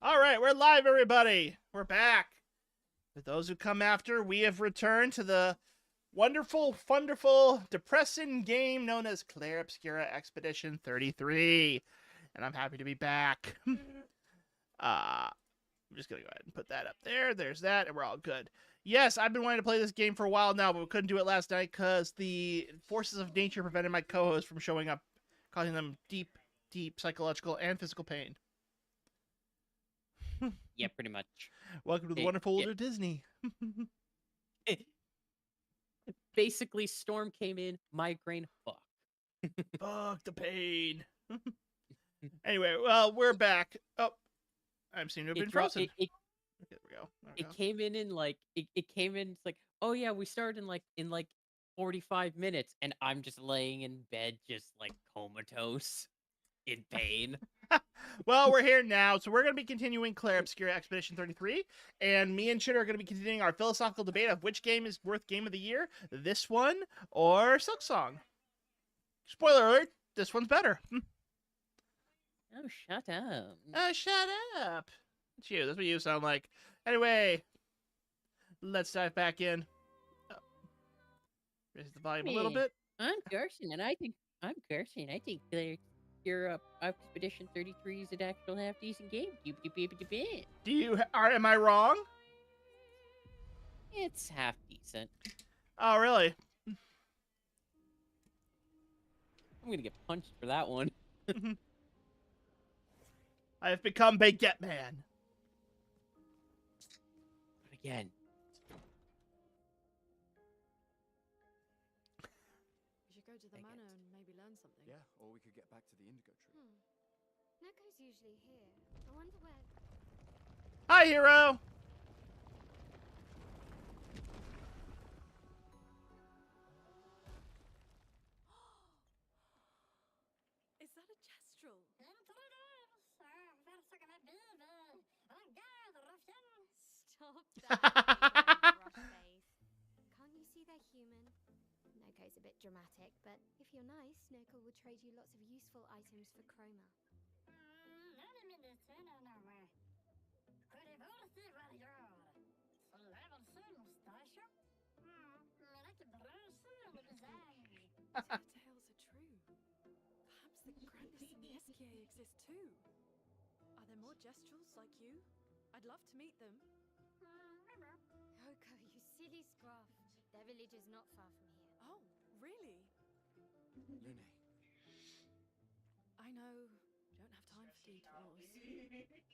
All right, we're live, everybody. We're back. For those who come after, we have returned to the wonderful, wonderful, depressing game known as Clair Obscura Expedition 33. And I'm happy to be back. I'm just going to go ahead and put that up there. There's that, and we're all good. Yes, I've been wanting to play this game for a while now, but we couldn't do it last night because the forces of nature prevented my co-host from showing up, causing them deep, deep psychological and physical pain. Yeah, pretty much. Welcome to the wonderful world of Disney. Basically, storm came in, migraine, fuck. Fuck the pain. Anyway, well, we're back. Oh, I seem to have been frozen. There we go. It came in like it came in. It's like, oh yeah, we started in like 45 minutes, and I'm just laying in bed, just like comatose, in pain. Well, we're here now, so we're going to be continuing Clair Obscura Expedition 33, and me and Chit are going to be continuing our philosophical debate of which game is worth Game of the Year, this one or Silksong. Spoiler alert, this one's better. Oh, shut up. Shut up. It's you. That's what you sound like. Anyway, let's dive back in. Raise the volume a little bit. I'm Gerson, and I think Clair Obscura Expedition 33 is an actual half-decent game. Am I wrong? It's half-decent. Oh, really? I'm gonna get punched for that one. I have become Baguette Man. But again. We should go to the manor and maybe learn something. Yeah, or we could get back to the Indigo Tree. Neko's usually here. I wonder where... Hi, hero! Is that a Jestrel? Stop that, rush face. Can't you see they're human? Noko's a bit dramatic, but if you're nice, Noko will trade you lots of useful items for Chroma. Their tales are true. Perhaps the Grandis and the Esquier exist too. Are there more Jestrels like you? I'd love to meet them. Noko, you silly scruff. Their village is not far from here. Oh, really? Lune. I know. Don't have time for detours.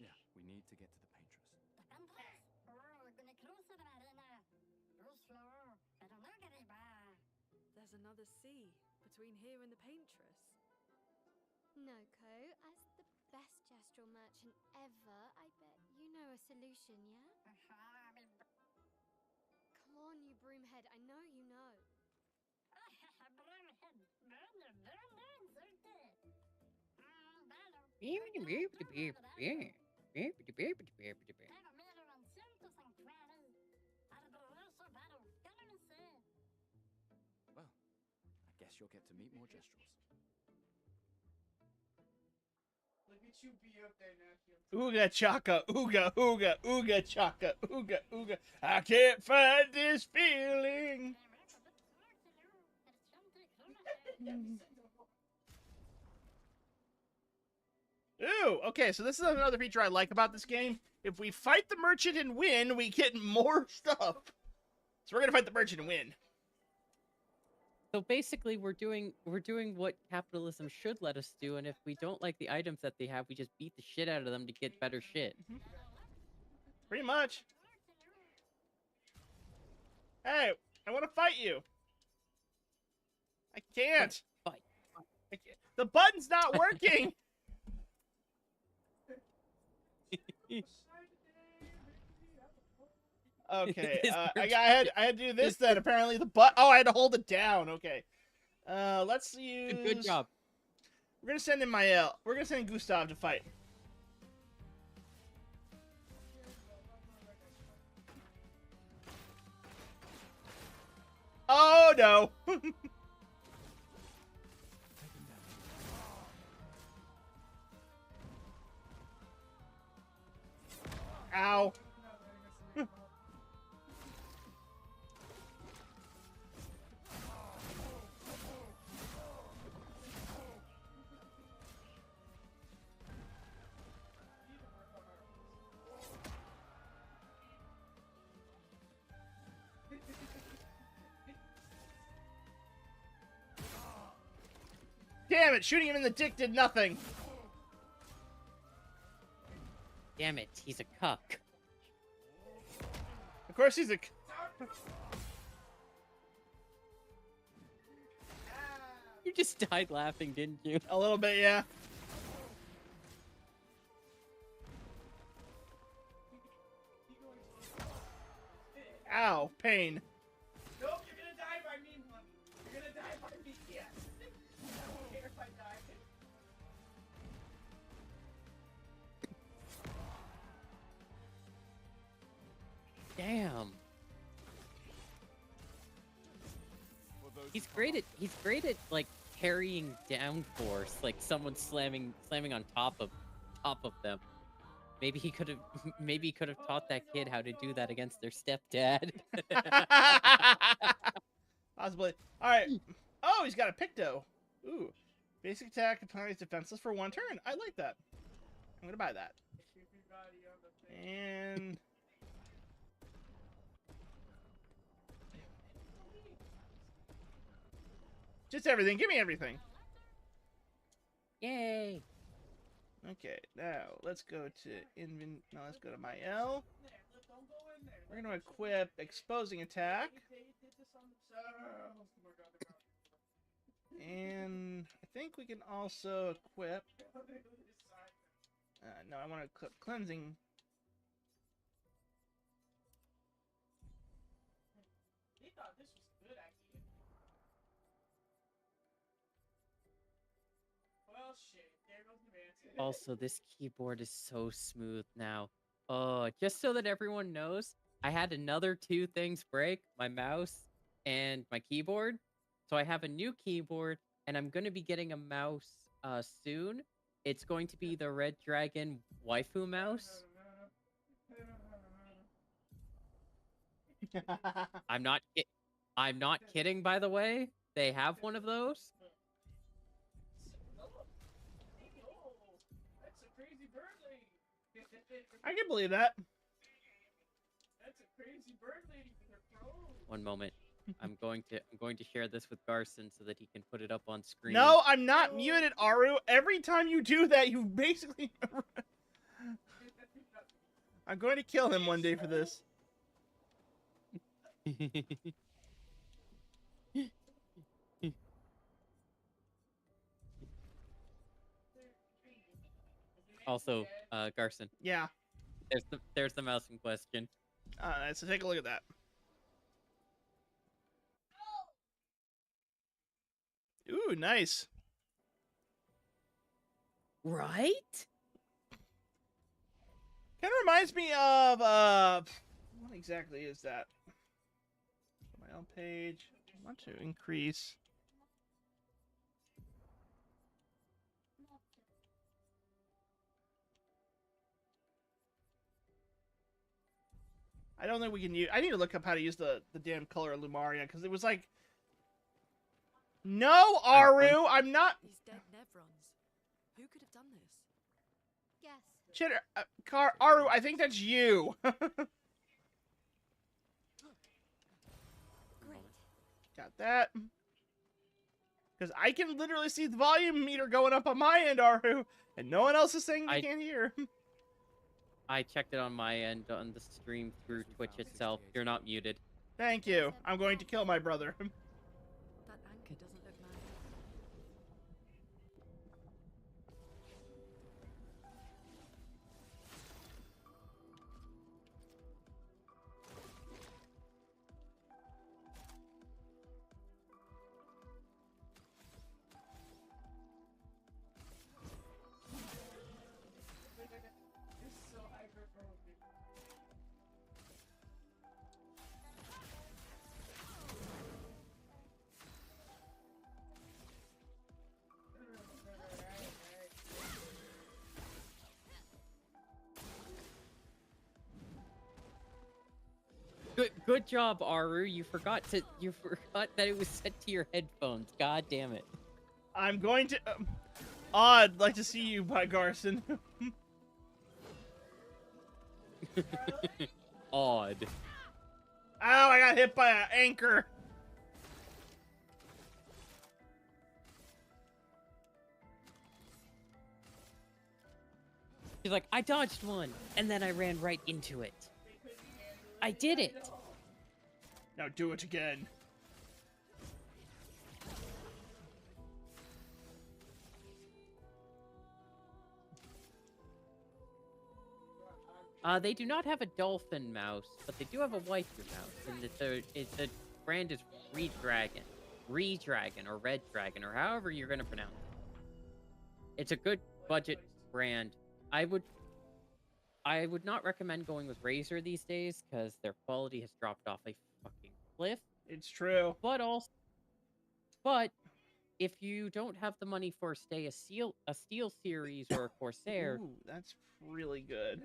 Yeah, we need to get to the Paintress. There's another sea between here and the Paintress. Noko, as the best Jestrel merchant ever, I bet you know a solution, yeah? Come on, you broomhead, I know you know. Well, I guess you'll get to meet more Jestrels. Look at you be up there now. Ooga chaka, ooga, ooga, ooga chaka, ooga, ooga. I can't find this feeling. Ooh, okay, so this is another feature I like about this game. If we fight the merchant and win, we get more stuff. So we're gonna fight the merchant and win. So basically, we're doing what capitalism should let us do, and if we don't like the items that they have, we just beat the shit out of them to get better shit. Pretty much. Hey, I want to fight you. I can't. Fight. I can't. The button's not working. Okay, I had to do this then. Apparently the I had to hold it down. Okay, let's use. Good job. We're gonna send in Mael. We're gonna send Gustav to fight. Oh no! Ow. Damn it, shooting him in the dick did nothing. Damn it, he's a cuck. Of course he's a... You just died laughing, didn't you? A little bit, yeah. Ow, pain. Nope, you're gonna die by me, Mom. You're gonna die by me, yes. I don't care if I die. Damn. He's great at like carrying down force, like someone slamming on top of them. Maybe he could have taught that kid how to do that against their stepdad. Possibly. Alright. Oh, he's got a Picto. Ooh. Basic attack, opponent is defenseless for 1 turn. I like that. I'm gonna buy that. And... just everything. Give me everything. Yay! Okay, now let's go to No, let's go to my L. We're gonna equip exposing attack. And I think we can also equip. No, I want to equip cleansing. He thought this was good, actually. Well, shit. There goes the man. Also, this keyboard is so smooth now. Oh, just so that everyone knows, I had another 2 things break, my mouse and my keyboard. So I have a new keyboard, and I'm going to be getting a mouse soon. It's going to be the Red Dragon waifu mouse. I'm not kidding, by the way. They have one of those. That's a crazy bird lady. I can believe that. That's a crazy bird lady with her crows. One moment. I'm going to share this with Garson so that he can put it up on screen. No, I'm not muted, Aru. Every time you do that, you basically... I'm going to kill him one day for this. Also, Garson, Yeah. there's the mouse in question. So take a look at that. Ooh, nice. Right? Kind of reminds me of, what exactly is that? My own page. I want to increase. I don't think we can use... I need to look up how to use the damn color of Lumaria, because it was like... No, Aru, I'm not... These dead Nevrons. Who could have done this? Guess. Chitter, Aru, I think that's you. Great. Got that. Because I can literally see the volume meter going up on my end, Aru, and no one else is saying they can't hear. I checked it on my end on the stream through Twitch itself. You're not muted. Thank you. I'm going to kill my brother. That anchor doesn't look magic. It's so hyper-phobic. Good job, Aru. You forgot that it was set to your headphones. God damn it. I'm going to. Odd, like to see you, by Garson. Odd. Ow! I got hit by an anchor. She's like, I dodged one, and then I ran right into it. I did it. Now do it again. They do not have a dolphin mouse, but they do have a waifu mouse, and the brand is Redragon, or Red Dragon, or however you're gonna pronounce it. It's a good budget brand. I would not recommend going with Razer these days because their quality has dropped off a fucking cliff. It's true. But if you don't have the money for say a Steel Series or a Corsair, Ooh, that's really good.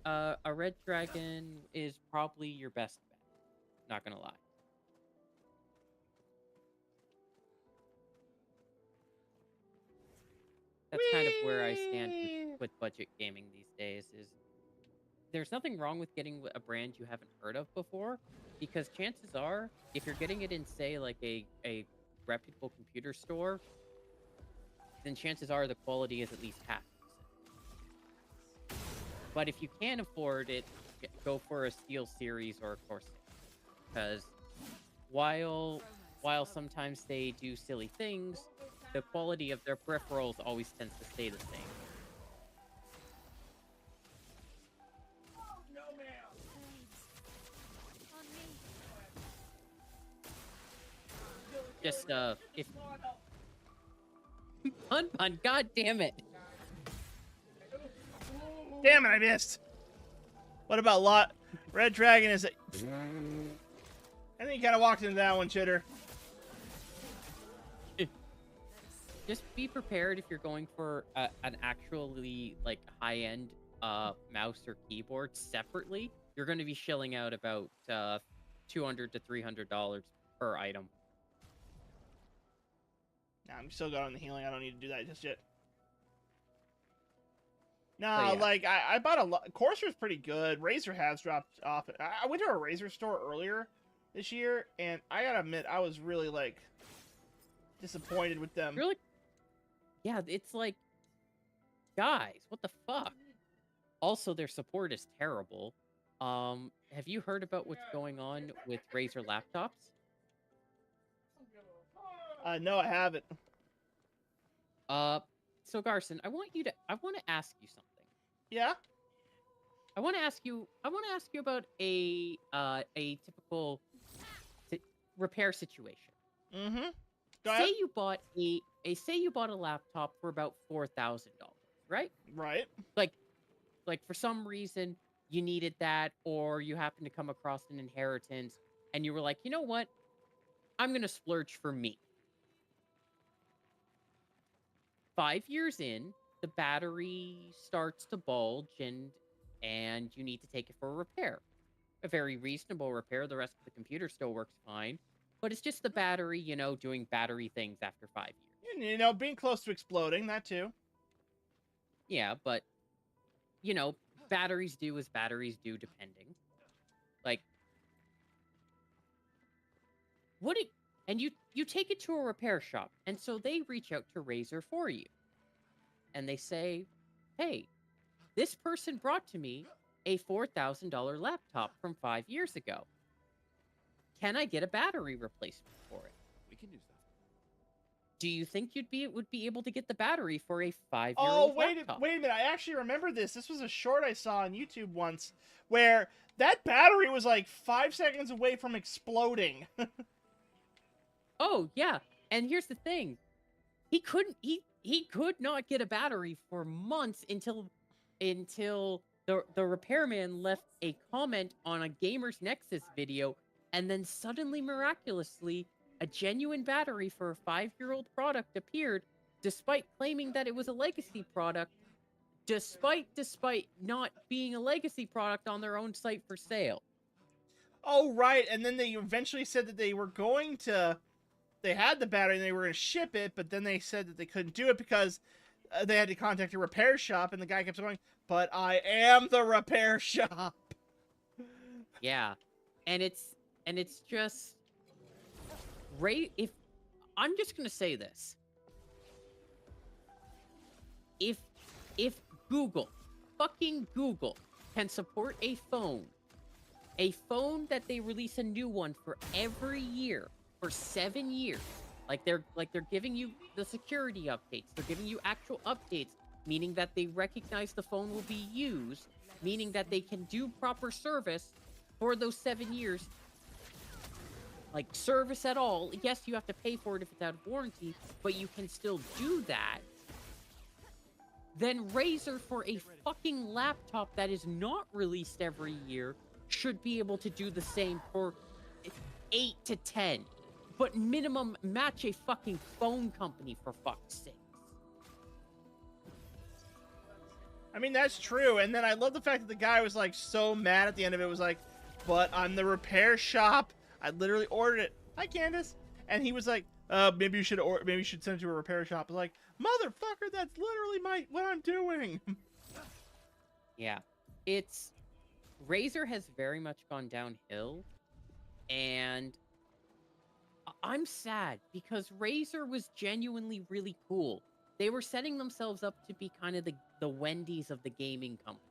a Red Dragon is probably your best bet. Not gonna lie. That's kind of where I stand with budget gaming these days. Is there's nothing wrong with getting a brand you haven't heard of before, because chances are, if you're getting it in say like a reputable computer store, then chances are the quality is at least half decent. But if you can't afford it, go for a Steel Series or a Corsair, because while sometimes they do silly things, the quality of their peripherals always tends to stay the same. No, ma'am. On me. Just if Pun, god damn it. Damn it, I missed. What about Lot? Red Dragon is a... I think you kind of walked into that one, Chitter. Just be prepared if you're going for an actually like high-end mouse or keyboard separately. You're going to be shilling out about $200 to $300 per item. Nah, I'm still going on the healing. I don't need to do that just yet. No, Oh, yeah. like I bought a lot. Corsair's pretty good. Razer has dropped off. I went to a Razer store earlier this year, and I gotta admit, I was really like disappointed with them. Really? Yeah, it's like, guys, what the fuck? Also, their support is terrible. Have you heard about what's going on with Razer laptops? No, I haven't. So Garson, I want to ask you something. Yeah. I want to ask you about a typical repair situation. Mm-hmm. Go ahead. Say you bought a laptop for about $4,000, right? Right. Like for some reason you needed that, or you happened to come across an inheritance and you were like, you know what? I'm gonna splurge for me. 5 years in, the battery starts to bulge and you need to take it for a repair. A very reasonable repair. The rest of the computer still works fine. But it's just the battery, doing battery things after 5 years. Being close to exploding, that too. Yeah, but, batteries do as batteries do, depending. Like, and you take it to a repair shop, and so they reach out to Razer for you. And they say, hey, this person brought to me a $4,000 laptop from 5 years ago. Can I get a battery replacement for it? We can do stuff. Do you think would be able to get the battery for a 5-year-old Oh, laptop? wait a minute. I actually remember this. This was a short I saw on YouTube once where that battery was like 5 seconds away from exploding. Oh, yeah. And here's the thing. He could not get a battery for months until the repairman left a comment on a Gamers Nexus video, and then suddenly, miraculously, a genuine battery for a 5-year-old product appeared, despite claiming that it was a legacy product, despite not being a legacy product on their own site for sale. Oh, right. And then they eventually said that they were going to. They had the battery and they were going to ship it, but then they said that they couldn't do it because they had to contact a repair shop, and the guy kept going, "But I am the repair shop." Yeah, and it's just if I'm just gonna say this, if Google, fucking Google, can support a phone that they release a new one for every year for 7 years, like they're giving you the security updates, they're giving you actual updates, meaning that they recognize the phone will be used, meaning that they can do proper service for those 7 years, like service at all. Yes, you have to pay for it if it's out of warranty, but you can still do that. Then Razer, for a fucking laptop that is not released every year, should be able to do the same for 8 to 10. But minimum match a fucking phone company, for fuck's sake. I mean, that's true. And then I love the fact that the guy was like so mad at the end of it, was like, "But I'm the repair shop. I literally ordered it. Hi, Candace." And he was like, maybe you should send it to a repair shop." I was like, "Motherfucker, that's literally what I'm doing." Yeah. Razer has very much gone downhill, and I'm sad because Razer was genuinely really cool. They were setting themselves up to be kind of the Wendy's of the gaming company.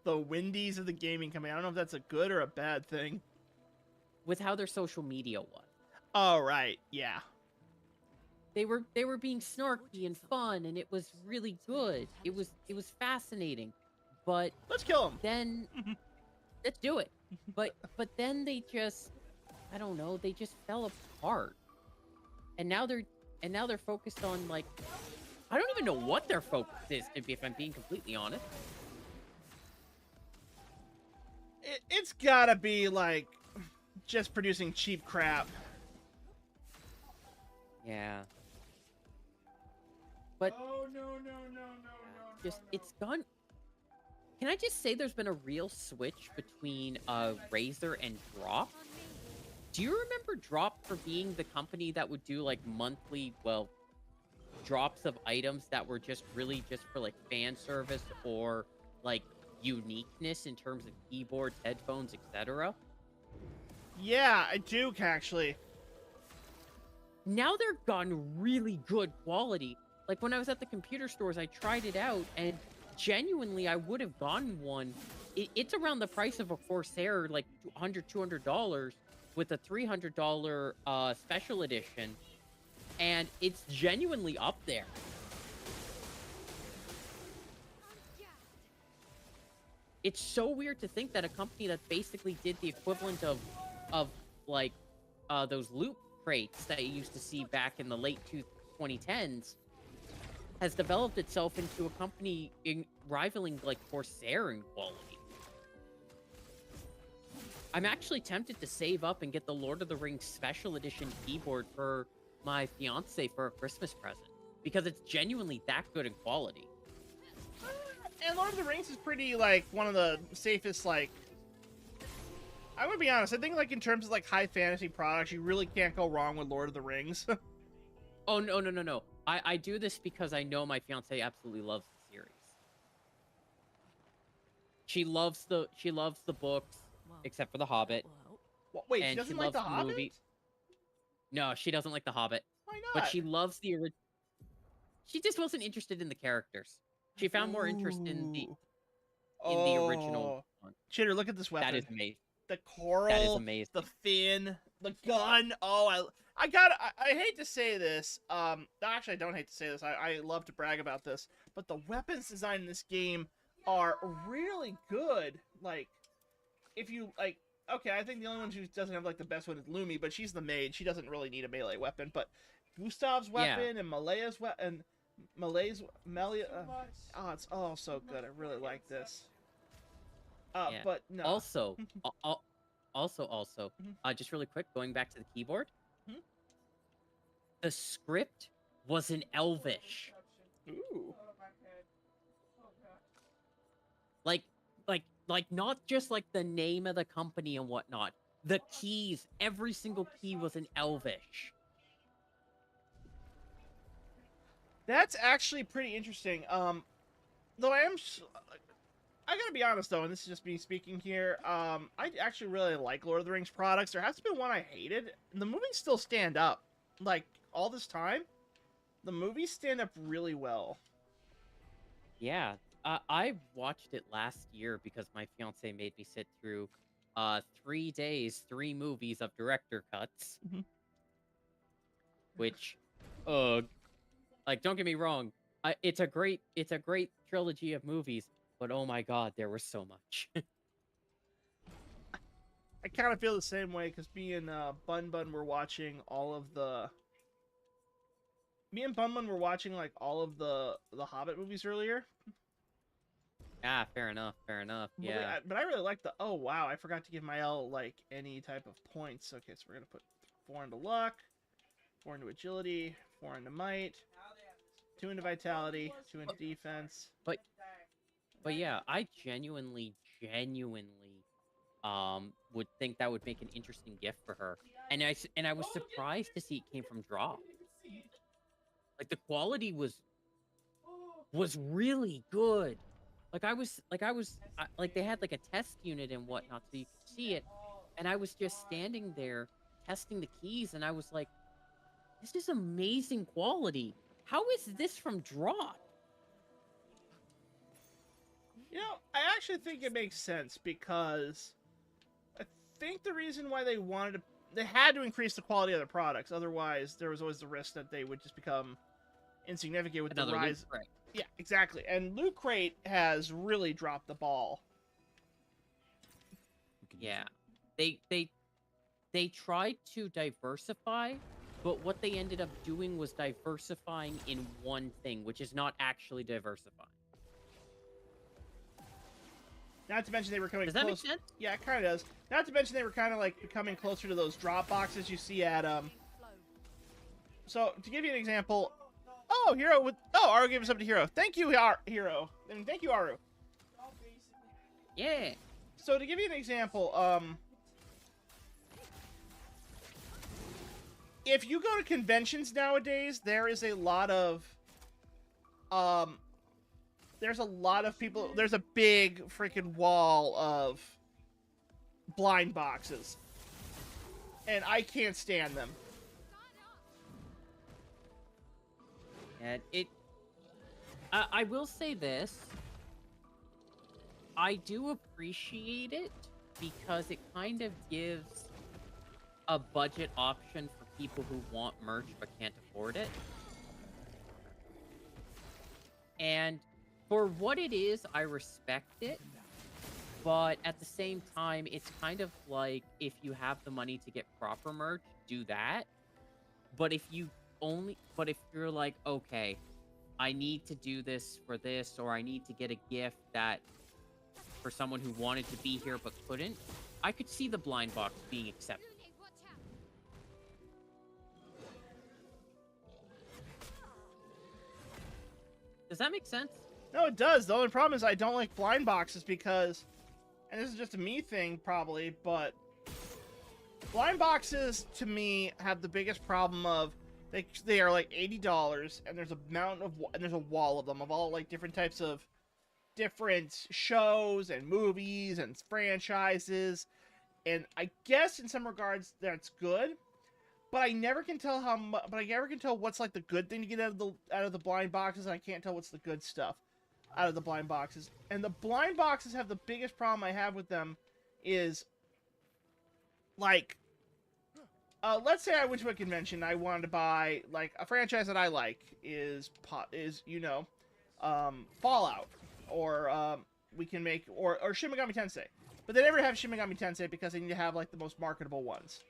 The Wendy's of the gaming company. I don't know if that's a good or a bad thing. With how their social media was. Oh, right. Yeah. They were being snarky and fun, and it was really good. It was fascinating. But Let's kill him. then let's do it. But then they just, I don't know, they just fell apart. And now they're focused on, like, I don't even know what their focus is, if I'm being completely honest. It's gotta be like just producing cheap crap. Yeah. But Oh no. it's gone. Can I just say there's been a real switch between Razer and Drop? Do you remember Drop for being the company that would do like monthly, drops of items that were just really just for like fan service or like uniqueness in terms of keyboards, headphones, etc.? Yeah, I do actually. Now they're gone really good quality. Like when I was at the computer stores, I tried it out, and genuinely, I would have gotten one. It's around the price of a Corsair, like $200 with a $300 special edition, and it's genuinely up there. It's so weird to think that a company that basically did the equivalent of like those loot crates that you used to see back in the late 2010s has developed itself into a company rivaling like Corsair in quality. I'm actually tempted to save up and get the Lord of the Rings special edition keyboard for my fiance for a Christmas present, because it's genuinely that good in quality. And Lord of the Rings is pretty, like, one of the safest, like... I'm gonna be honest, I think, like, in terms of, like, high fantasy products, you really can't go wrong with Lord of the Rings. Oh, no. I do this because I know my fiance absolutely loves the series. She loves the books, except for The Hobbit. Wait, she And doesn't she like loves The the Hobbit? movie. No, she doesn't like The Hobbit. Why not? But she loves the original. She just wasn't interested in the characters. She found more interest in the original one. Chitter, look at this weapon. That is amazing. The coral, That is amazing. the fin, the gun. Oh, I hate to say this. Actually, I don't hate to say this. I love to brag about this. But the weapons design in this game are really good. Like, if you, like, okay, I think the only one who doesn't have, like, the best one is Lumi, but she's the mage. She doesn't really need a melee weapon. But Gustav's weapon and Malea's weapon, and Melia. Oh, it's all so good. I really like this. Yeah. But no. Also, also, Mhm. just really quick, going back to the keyboard. Mhm. The script was in Elvish. Ooh. Like not just like the name of the company and whatnot. The keys, every single key was in Elvish. That's actually pretty interesting. Though I gotta be honest though, and this is just me speaking here. I actually really like Lord of the Rings products. There hasn't been one I hated. And the movies still stand up. Like all this time, the movies stand up really well. Yeah, I watched it last year because my fiance made me sit through 3 days, 3 movies of director cuts. Mhm. Which, like, don't get me wrong, it's a great trilogy of movies, but oh my god, there was so much. I kind of feel the same way because me and Bun were watching all of the. Me and Bun were watching like all of the Hobbit movies earlier. Ah, fair enough, yeah. But I really like the. Oh wow, I forgot to give my L like any type of points. Okay, so we're gonna put 4 into luck, 4 into agility, 4 into might, 2 into vitality, 2 into defense. But yeah, I genuinely would think that would make an interesting gift for her. And I was surprised to see it came from Drop. Like the quality was really good. Like they had like a test unit and whatnot so you could see it. And I was just standing there testing the keys and I was like, this is amazing quality. How is this from Drop? You know, I actually think it makes sense because I think the reason why they had to increase the quality of their products. Otherwise, there was always the risk that they would just become insignificant with Another the rise. Loot Crate. Yeah, exactly. And Loot Crate has really dropped the ball. Yeah. They tried to diversify, but what they ended up doing was diversifying in one thing, which is not actually diversifying. Not to mention they were coming Does that close. make sense? Yeah, it kind of does. Not to mention they were kind of like becoming closer to those drop boxes you see at So to give you an example, Aru gave us up to Hero. Thank you, Hero, and thank you, Aru. Yeah. So to give you an example, if you go to conventions nowadays, there's a lot of people. There's a big freaking wall of blind boxes, and I can't stand them. And I will say this. I do appreciate it because it kind of gives a budget option for people who want merch but can't afford it. And for what it is, I respect it. But at the same time, it's kind of like if you have the money to get proper merch, do that. But if you're like, okay, I need to do this for this, or I need to get a gift that for someone who wanted to be here but couldn't, I could see the blind box being accepted. Does that make sense? No, it does. The only problem is I don't like blind boxes because, and this is just a me thing probably, but blind boxes to me have the biggest problem of they are like $80 and there's a wall of them of all like different types of different shows and movies and franchises, and I guess in some regards that's good, but I never can tell what's like the good thing to get out of the blind boxes, and I can't tell what's the good stuff out of the blind boxes. And the blind boxes have the biggest problem I have with them is like, let's say I went to a convention, I wanted to buy like a franchise that I like is Fallout, or we can make or Shin Megami Tensei, but they never have Shin Megami Tensei because they need to have like the most marketable ones.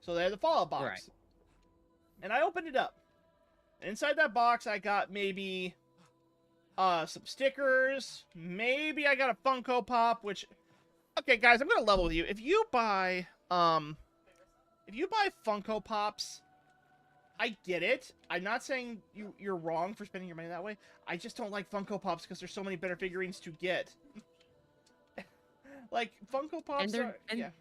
So they have the Fallout box, Right. And I opened it up. Inside that box, I got maybe some stickers. Maybe I got a Funko Pop. Which, okay, guys, I'm gonna level with you. If you buy Funko Pops, I get it. I'm not saying you're wrong for spending your money that way. I just don't like Funko Pops because there's so many better figurines to get. Like Funko Pops And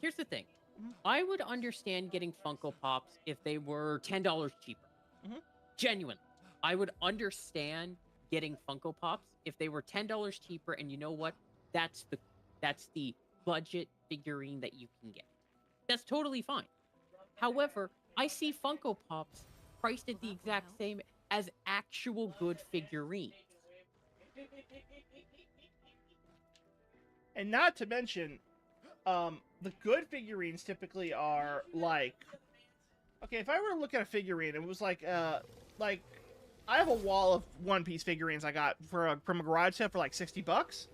here's the thing. Mhm. I would understand getting Funko Pops if they were $10 cheaper. Mhm. Genuinely. I would understand getting Funko Pops if they were $10 cheaper, and you know what? That's the budget figurine that you can get. That's totally fine. However, I see Funko Pops priced at the exact same as actual good figurines. And not to mention, the good figurines typically are like, okay, if I were to look at a figurine, it was like I have a wall of One Piece figurines I got from a garage sale for like $60.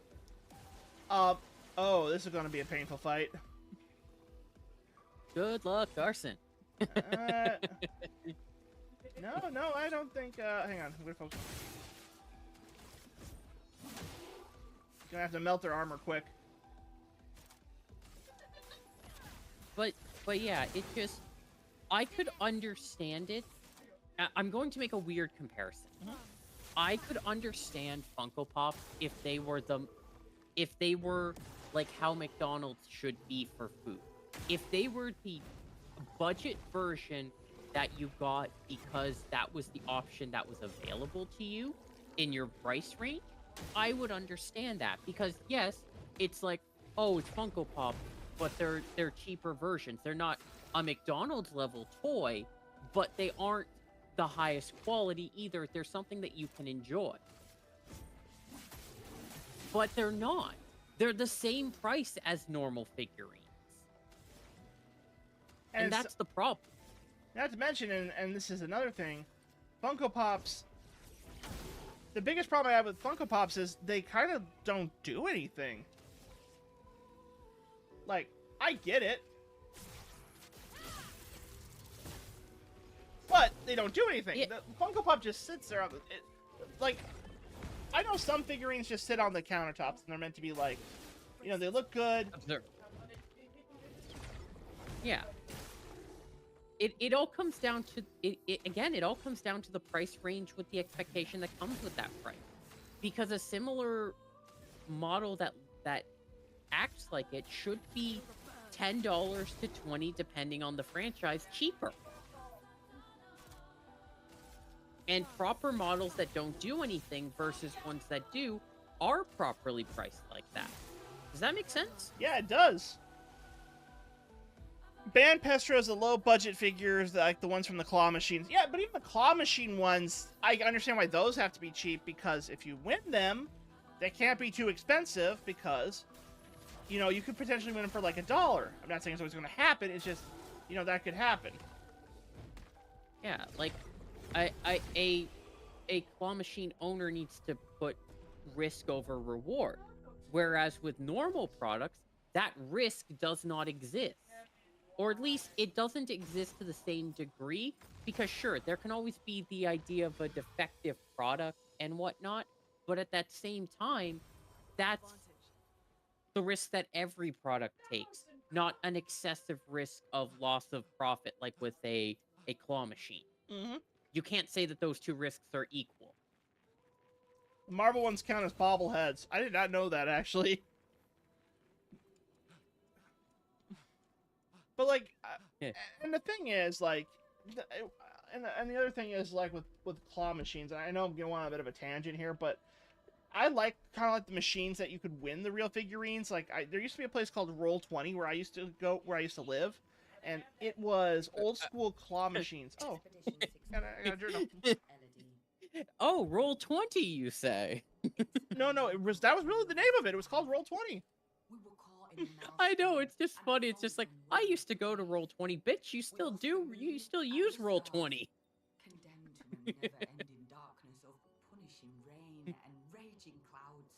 Oh, this is going to be a painful fight. Good luck, Carson. Uh, no, I don't think. Hang on, I'm gonna focus. Gonna have to melt their armor quick. But yeah, it just, I could understand it. I'm going to make a weird comparison. Mhm. I could understand Funko Pop if they were like how McDonald's should be for food. If they were the budget version that you got because that was the option that was available to you in your price range, I would understand that, because yes, it's like, oh, it's Funko Pop, but they're cheaper versions. They're not a McDonald's level toy, but they aren't the highest quality either. They're something that you can enjoy. But they're not. They're the same price as normal figurines. And it's- that's the problem. Not to mention, and this is another thing, Funko Pops. The biggest problem I have with Funko Pops is they kind of don't do anything. Like, I get it, but they don't do anything. Yeah. The Funko Pop just sits there on the. Like, I know some figurines just sit on the countertops and they're meant to be like, you know, they look good. Observe. Yeah. It all comes down to it all comes down to the price range with the expectation that comes with that price. Because a similar model that acts like it should be $10 to $20 depending on the franchise cheaper. And proper models that don't do anything versus ones that do are properly priced like that. Does that make sense? Yeah, it does. Band Pestros, the low budget figures, like the ones from the claw machines. Yeah, but even the claw machine ones, I understand why those have to be cheap, because if you win them, they can't be too expensive, because, you know, you could potentially win them for like $1. I'm not saying it's always going to happen. It's just, you know, that could happen. Yeah, like a claw machine owner needs to put risk over reward. Whereas with normal products, that risk does not exist. Or at least it doesn't exist to the same degree, because sure, there can always be the idea of a defective product and whatnot, but at that same time, that's the risk that every product takes, not an excessive risk of loss of profit like with a claw machine. Mm-hmm. You can't say that those two risks are equal. The Marvel ones count as bobbleheads. I did not know that, actually. But, like, Yeah. and the thing is, like, and the other thing is, like, with claw machines, and I know I'm going on a bit of a tangent here, but I like kind of like the machines that you could win the real figurines. Like, there used to be a place called Roll20 where I used to live, and it was old school claw machines. Oh, I got a journal. Oh, Roll20, you say? No, that was really the name of it. It was called Roll20. I know, it's just funny. It's just like, I used to go to Roll20. Bitch, you still do? You still use Roll20. Condemned to a never-ending darkness of punishing rain and raging clouds.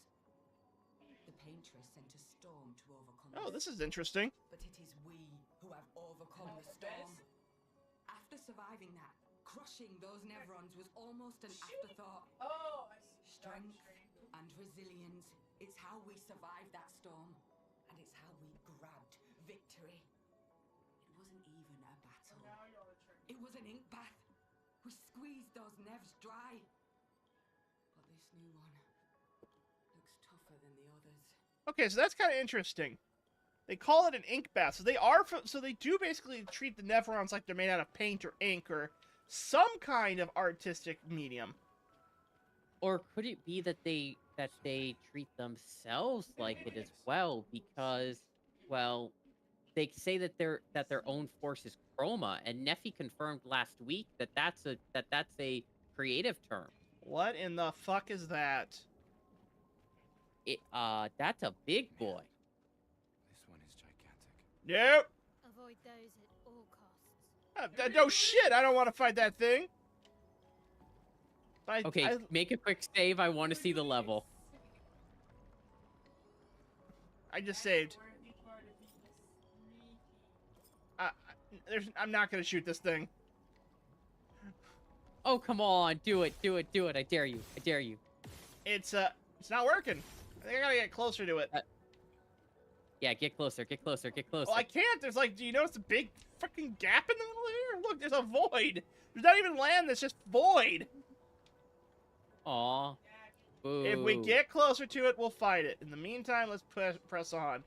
The paintress sent a storm to overcome Oh, this is interesting. But it is we who have overcome the storm. After surviving that, crushing those Nevrons was almost an afterthought. Oh, I see. Strength and resilience is how we survived that storm. And it's how we grabbed victory. It wasn't even a battle. Now you're on a train. It was an ink bath. We squeezed those nevs dry. But this new one looks tougher than the others. Okay, so that's kind of interesting. They call it an ink bath. So they are. So they do basically treat the Neverons like they're made out of paint or ink or some kind of artistic medium. Or could it be that they treat themselves like it as well? Because, well, they say that their own force is chroma, and Neffy confirmed last week that that's a creative term. What in the fuck is that? That's a big boy. This one is gigantic. Nope. Avoid those at all costs. No shit. I don't want to fight that thing. But Okay, make a quick save. I want to see the level. I just saved. I'm not gonna shoot this thing. Oh, come on. Do it. Do it. Do it. I dare you. I dare you. It's not working. I think I gotta get closer to it. Yeah, get closer. Get closer. Get closer. Well, I can't. There's like, do you notice a big fucking gap in the middle here? Look, there's a void. There's not even land. There's just void. Aw. Boo. If we get closer to it, we'll fight it. In the meantime, let's press on.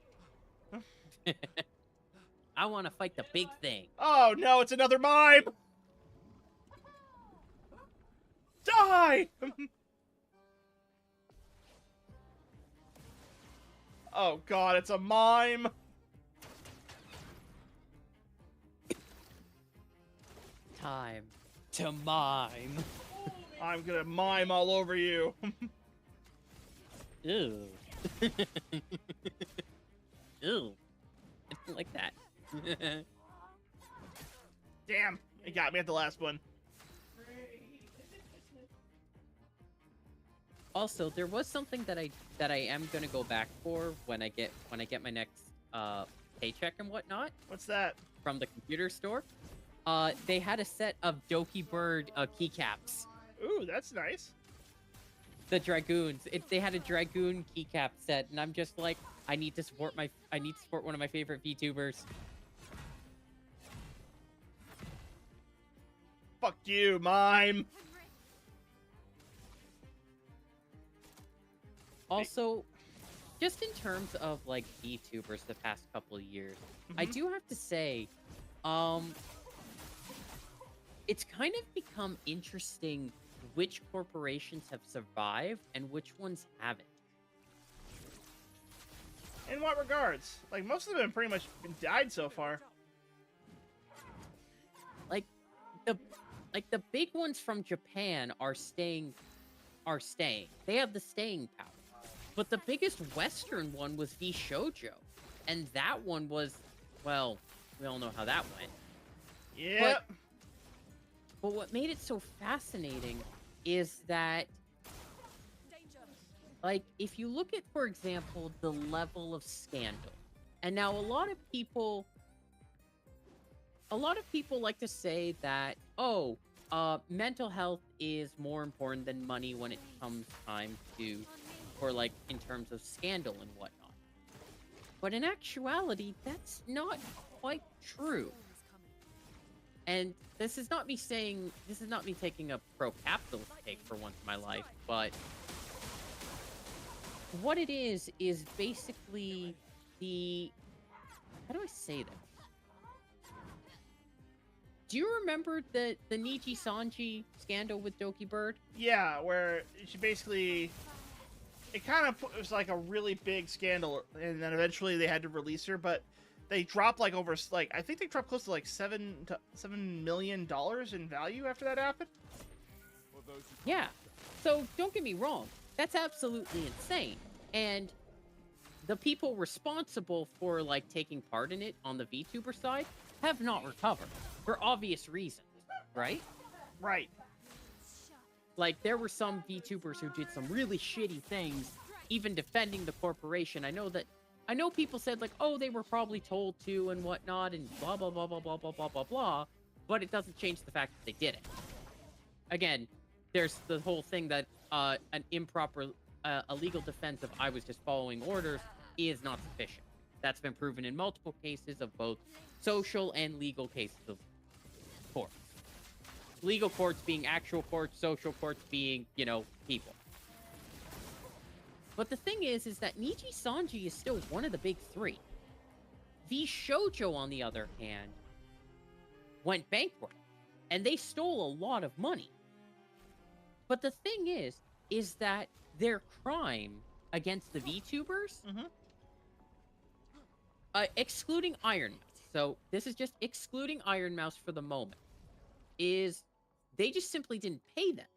I want to fight the big thing. Oh no, it's another mime. Die! Oh god, it's a mime. Time to mime. I'm gonna mime all over you. Ew. Ew. I don't like that. Damn, it got me at the last one. Also, there was something that I am gonna go back for when I get my next paycheck and whatnot What's that? from the computer store. They had a set of Doki Bird keycaps. Ooh, that's nice. The Dragoons. They had a Dragoon keycap set, and I'm just like, I need to support one of my favorite VTubers. Fuck you, mime. Also, just in terms of like VTubers the past couple of years, I do have to say, it's kind of become interesting which corporations have survived and which ones haven't. In what regards? Like, most of them have pretty much died so far. Like the big ones from Japan are staying. They have the staying power. But the biggest Western one was VShojo, and that one was, well, we all know how that went. Yep. But what made it so fascinating is that, like, if you look at, for example, the level of scandal, and now a lot of people like to say that, oh, mental health is more important than money when it comes time for like in terms of scandal and whatnot. But in actuality, that's not quite true. And this is not me taking a pro-capitalist take for once in my life, but what it is basically how do I say this? Do you remember the Niji Sanji scandal with Doki Bird? Yeah, where she basically... It kind of was like a really big scandal, and then eventually they had to release her, but they dropped like over, like, I think they dropped close to like $7 million in value after that happened. Yeah. So don't get me wrong. That's absolutely insane. And the people responsible for like taking part in it on the VTuber side have not recovered for obvious reasons, right? Right. Like, there were some VTubers who did some really shitty things, even defending the corporation. I know people said, like, oh, they were probably told to and whatnot, and blah, blah, blah, blah, blah, blah, blah, blah, blah, but it doesn't change the fact that they did it. Again, there's the whole thing that an improper, illegal defense of I was just following orders is not sufficient. That's been proven in multiple cases of both social and legal cases of courts. Legal courts being actual courts, social courts being, you know, people. But the thing is that Niji Sanji is still one of the big three. V Shoujo, on the other hand, went bankrupt, and they stole a lot of money. But the thing is that their crime against the VTubers, Mhm. excluding Iron Mouse, so this is just excluding Iron Mouse for the moment, is they just simply didn't pay them.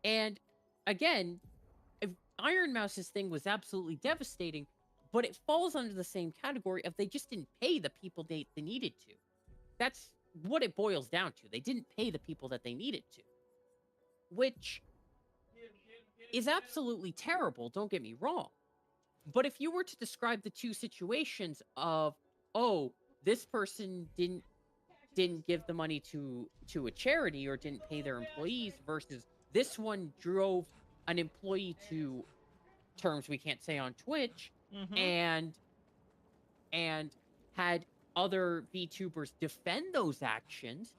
And again, if Iron Mouse's thing was absolutely devastating, but it falls under the same category of they just didn't pay the people they needed to. That's what it boils down to. They didn't pay the people that they needed to. Which is absolutely terrible, don't get me wrong. But if you were to describe the two situations of, oh, this person didn't give the money to a charity or didn't pay their employees versus this one drove an employee to terms we can't say on Twitch Mhm. and had other VTubers defend those actions,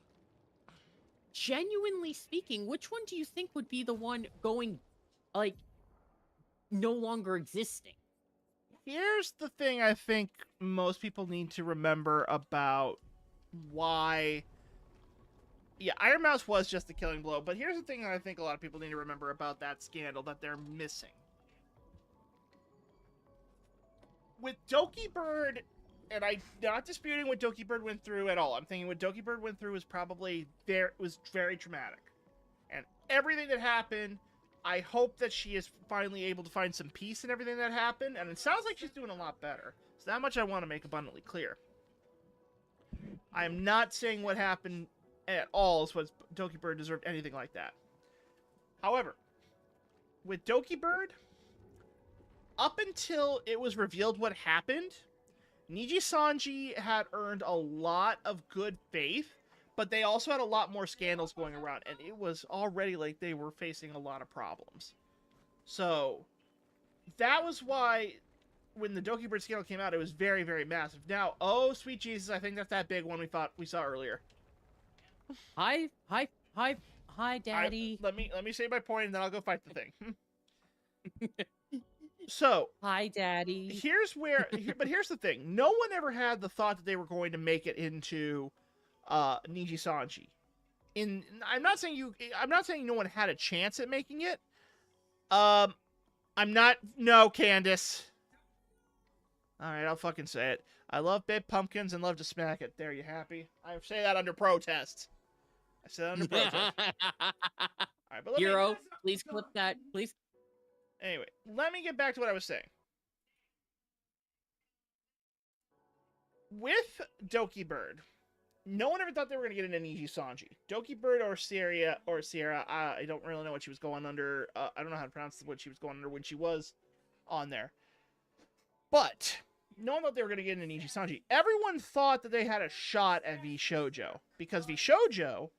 genuinely speaking, which one do you think would be the one going, like, no longer existing? Here's the thing I think most people need to remember about why. Yeah, Iron Mouse was just the killing blow, but here's the thing that I think a lot of people need to remember about that scandal that they're missing. With Doki Bird, and I'm not disputing what Doki Bird went through at all. I'm thinking what Doki Bird went through was probably very traumatic. And everything that happened, I hope that she is finally able to find some peace in everything that happened, and it sounds like she's doing a lot better. So that much I want to make abundantly clear. I am not saying what happened at all is what Doki Bird deserved anything like that. However, with Doki Bird, up until it was revealed what happened, Niji Sanji had earned a lot of good faith, but they also had a lot more scandals going around, and it was already like they were facing a lot of problems. So, that was why when the Doki Bird scandal came out, it was very, very massive. Now, oh, sweet Jesus, I think that's that big one we saw earlier. Hi, Daddy. Let me say my point, and then I'll go fight the thing. So, Hi, Daddy. here's the thing. No one ever had the thought that they were going to make it into Niji Sanji. I'm not saying no one had a chance at making it. No, Candace. All right, I'll fucking say it. I love baked pumpkins and love to smack it. There, you happy? I say that under protest. I say that under protest. All right, but Hero, please clip that, please. Anyway, let me get back to what I was saying. With Doki Bird, no one ever thought they were going to get an Niji Sanji. Doki Bird or Sierra, I don't really know what she was going under. I don't know how to pronounce what she was going under when she was on there. But no one thought they were going to get an Niji Sanji. Everyone thought that they had a shot at V Shoujo because V Shoujo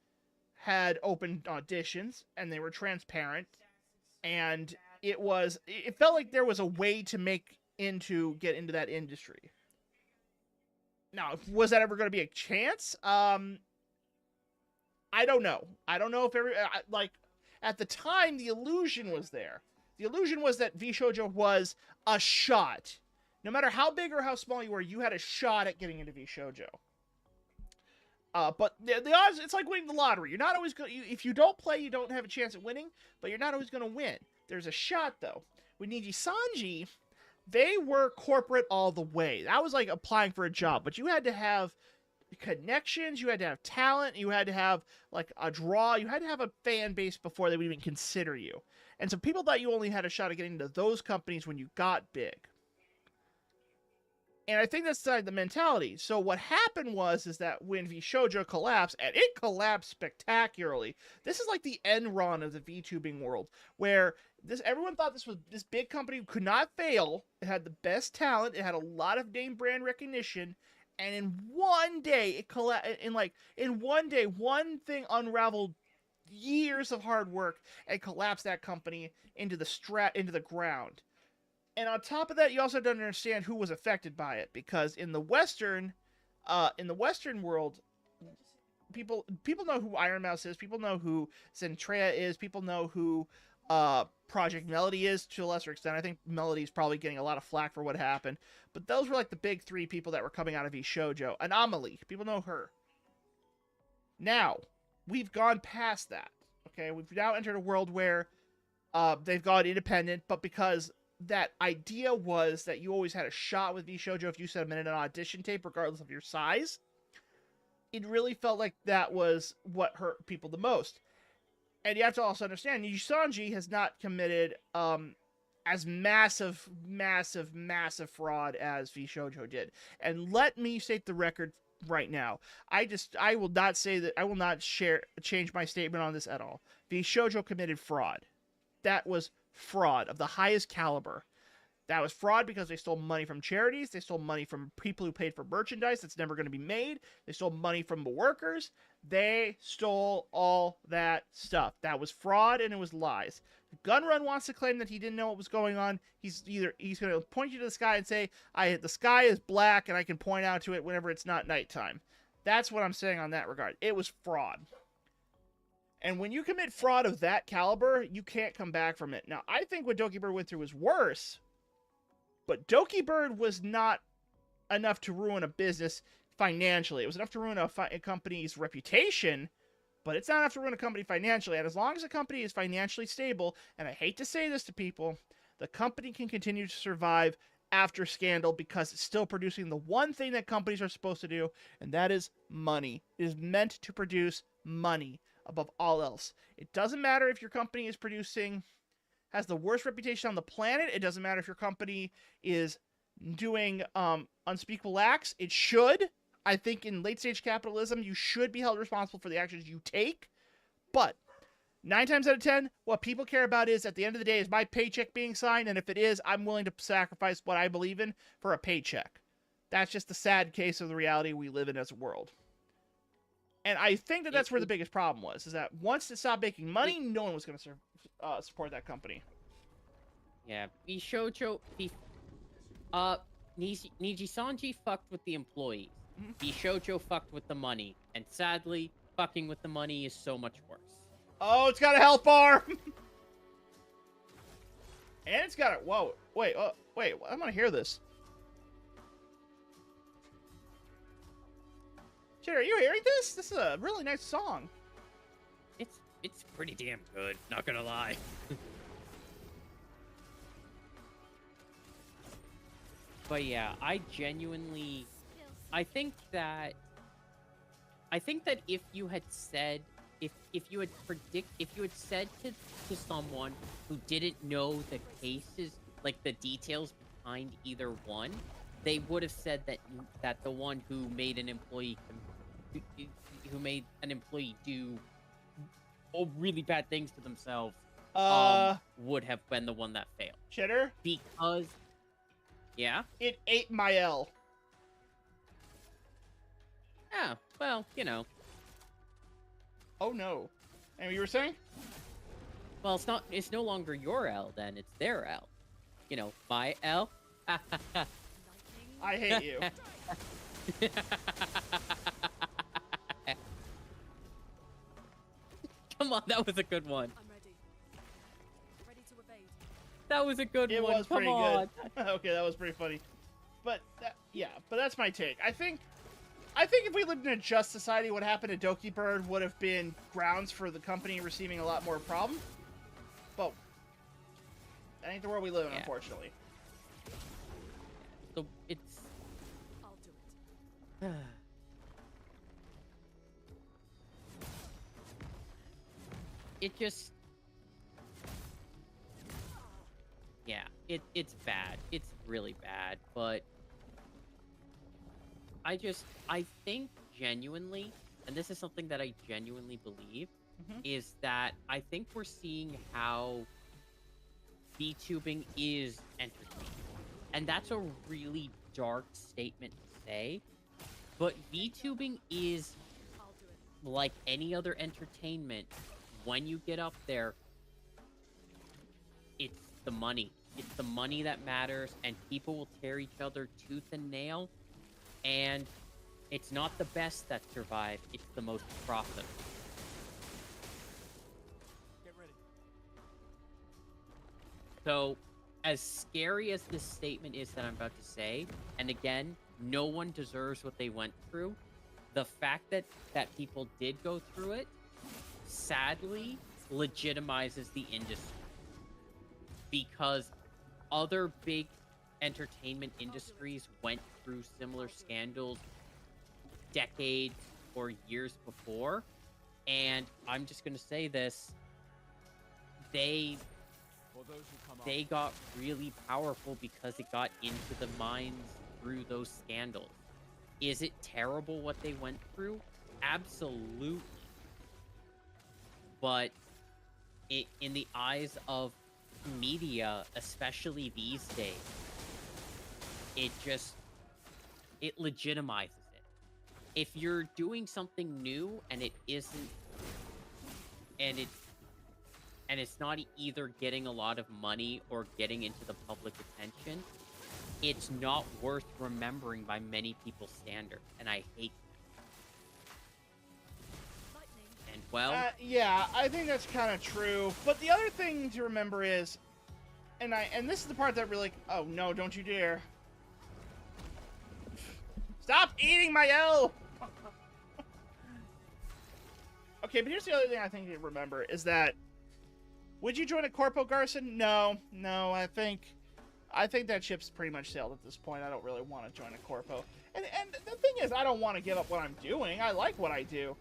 had open auditions and they were transparent, and it felt like there was a way to get into that industry. Now, was that ever going to be a chance? I don't know. I don't know if at the time the illusion was there. The illusion was that V Shoujo was a shot. No matter how big or how small you were, you had a shot at getting into V Shoujo. But the odds, it's like winning the lottery. You're not always going. If you don't play, you don't have a chance at winning. But you're not always going to win. There's a shot though. With Niji Sanji, they were corporate all the way. That was like applying for a job, but you had to have connections, you had to have talent, you had to have like a draw, you had to have a fan base before they would even consider you. And so people thought you only had a shot at getting into those companies when you got big. And I think that's like the mentality. So what happened is that when V Shoujo collapsed, and it collapsed spectacularly, this is like the end run of the VTubing world, where everyone thought this big company could not fail. It had the best talent, it had a lot of name brand recognition, and in one day it collapsed. In one day, one thing unraveled years of hard work and collapsed that company into the ground. And on top of that, you also don't understand who was affected by it, because in the Western world, people know who Iron Mouse is, people know who Zentrea is, people know who Project Melody is to a lesser extent. I think Melody's probably getting a lot of flack for what happened. But those were like the big three people that were coming out of VShojo. Anomaly, people know her. Now, we've gone past that. Okay, we've now entered a world where they've gone independent, but because that idea was that you always had a shot with VShojo if you submitted an audition tape, regardless of your size, it really felt like that was what hurt people the most. And you have to also understand, Yusanji has not committed as massive fraud as VShojo did. And let me state the record right now. I will not say that, I will not change my statement on this at all. VShojo committed fraud. That was fraud of the highest caliber. That was fraud because they stole money from charities. They stole money from people who paid for merchandise that's never going to be made. They stole money from the workers. They stole all that stuff. That was fraud and it was lies. If Gunrun wants to claim that he didn't know what was going on, he's going to point you to the sky and say, the sky is black and I can point out to it whenever it's not nighttime. That's what I'm saying on that regard. It was fraud. And when you commit fraud of that caliber, you can't come back from it. Now, I think what Doki Bird went through was worse, but Doki Bird was not enough to ruin a business financially. It was enough to ruin a company's reputation, but it's not enough to ruin a company financially. And as long as a company is financially stable, and I hate to say this to people, the company can continue to survive after scandal because it's still producing the one thing that companies are supposed to do, and that is money. It is meant to produce money above all else. It doesn't matter if your company is has the worst reputation on the planet. It doesn't matter if your company is doing unspeakable acts. It should. I think in late stage capitalism, you should be held responsible for the actions you take. But 9 times out of 10, what people care about is, at the end of the day, is my paycheck being signed? And if it is, I'm willing to sacrifice what I believe in for a paycheck. That's just the sad case of the reality we live in as a world. And I think that that's where the biggest problem was, is that once it stopped making money, no one was going to support that company. Yeah, VShojo, Nijisanji fucked with the employees. VShojo fucked with the money. And sadly, fucking with the money is so much worse. Oh, it's got a health bar! And it's got a... Whoa, wait, I want to hear this. Shit, are you hearing this? This is a really nice song. It's pretty damn good, not gonna lie. But yeah, I think that if you had said, if you had said to someone who didn't know the cases, like the details behind either one, they would have said that the one who made an employee do really bad things to themselves would have been the one that failed. Chitter? Because, yeah? It ate my L. Yeah, well, you know. Oh no. And you were saying? Well, it's no longer your L then, it's their L. You know, my L. I hate you. Come on, that was a good one. I'm ready. Ready to evade. That was a good It one. was pretty Come on. good. Okay, that was pretty funny. But but that's my take. I think if we lived in a just society, what happened to Doki Bird would have been grounds for the company receiving a lot more problem. But that ain't the world we live in, unfortunately. So it's I'll do it. it just, yeah, it's bad. It's really bad, but I think genuinely, and this is something that I genuinely believe, is that I think we're seeing how VTubing is entertaining. And that's a really dark statement to say, but VTubing is I'll do it. like any other entertainment. When you get up there, it's the money. It's the money that matters, and people will tear each other tooth and nail. And it's not the best that survive, it's the most profitable. Get ready. So, as scary as this statement is that I'm about to say, and again, no one deserves what they went through. The fact that people did go through it, sadly, legitimizes the industry because other big entertainment industries went through similar scandals decades or years before, and I'm just gonna say this: they For those who come they got really powerful because it got into the minds through those scandals. Is it terrible what they went through? Absolutely. But in the eyes of media, especially these days, it legitimizes it. If you're doing something new and it isn't, and it's not either getting a lot of money or getting into the public attention, it's not worth remembering by many people's standards, and I hate that. And well, Yeah, I think that's kind of true. But the other thing to remember is, and this is the part that really, oh no, don't you dare. Stop eating my L! Okay, but here's the other thing I think you remember is that, would you join a Corpo, Garson? No, I think that ship's pretty much sailed at this point. I don't really want to join a Corpo. And the thing is, I don't want to give up what I'm doing. I like what I do.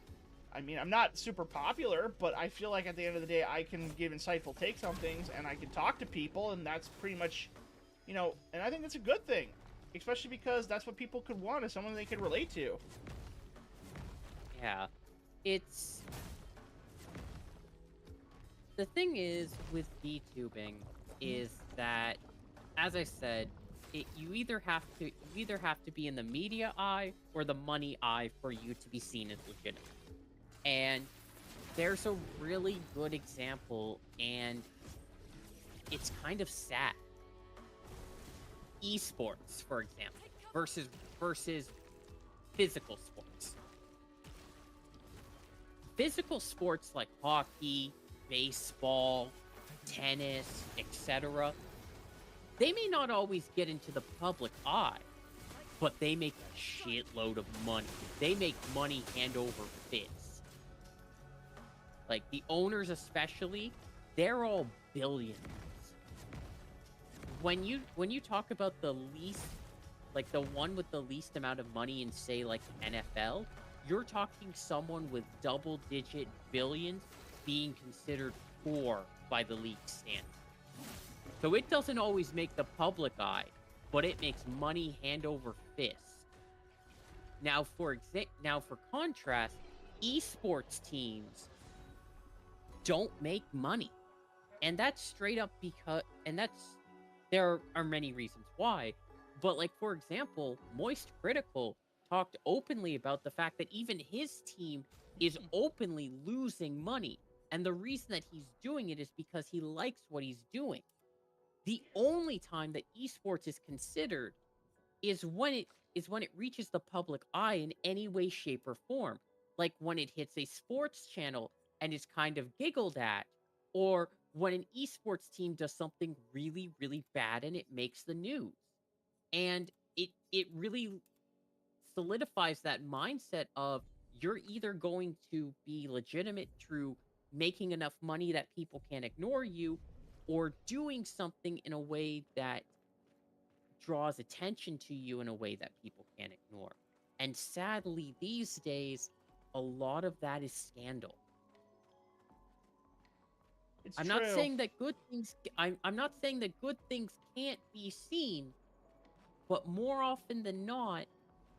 I mean, I'm not super popular, but I feel like at the end of the day, I can give insightful takes on things, and I can talk to people, and that's pretty much, you know, and I think that's a good thing. Especially because that's what people could want, is someone they could relate to. yeah, it's... The thing is with VTubing is that, as I said, you either have to be in the media eye or the money eye for you to be seen as legitimate. And there's a really good example, and it's kind of sad. Esports, for example, versus physical sports. Physical sports like hockey, baseball, tennis, etc., they may not always get into the public eye, but they make a shitload of money. They make money hand over fist. Like, the owners especially, they're all billionaires. When you talk about the least, like the one with the least amount of money in, say, like NFL, you're talking someone with double-digit billions being considered poor by the league standard. So it doesn't always make the public eye, but it makes money hand over fist. Now, for contrast, esports teams don't make money, and that's straight up because, there are many reasons why, but like, for example, Moist Critical talked openly about the fact that even his team is openly losing money, and the reason that he's doing it is because he likes what he's doing. The only time that esports is considered is when it reaches the public eye in any way, shape, or form. Like when it hits a sports channel and is kind of giggled at, or when an esports team does something really, really bad and it makes the news. And it really solidifies that mindset of, you're either going to be legitimate through making enough money that people can't ignore you, or doing something in a way that draws attention to you in a way that people can't ignore. And sadly, these days, a lot of that is scandal. It's I'm true. not saying that good things. I'm not saying that good things can't be seen, but more often than not,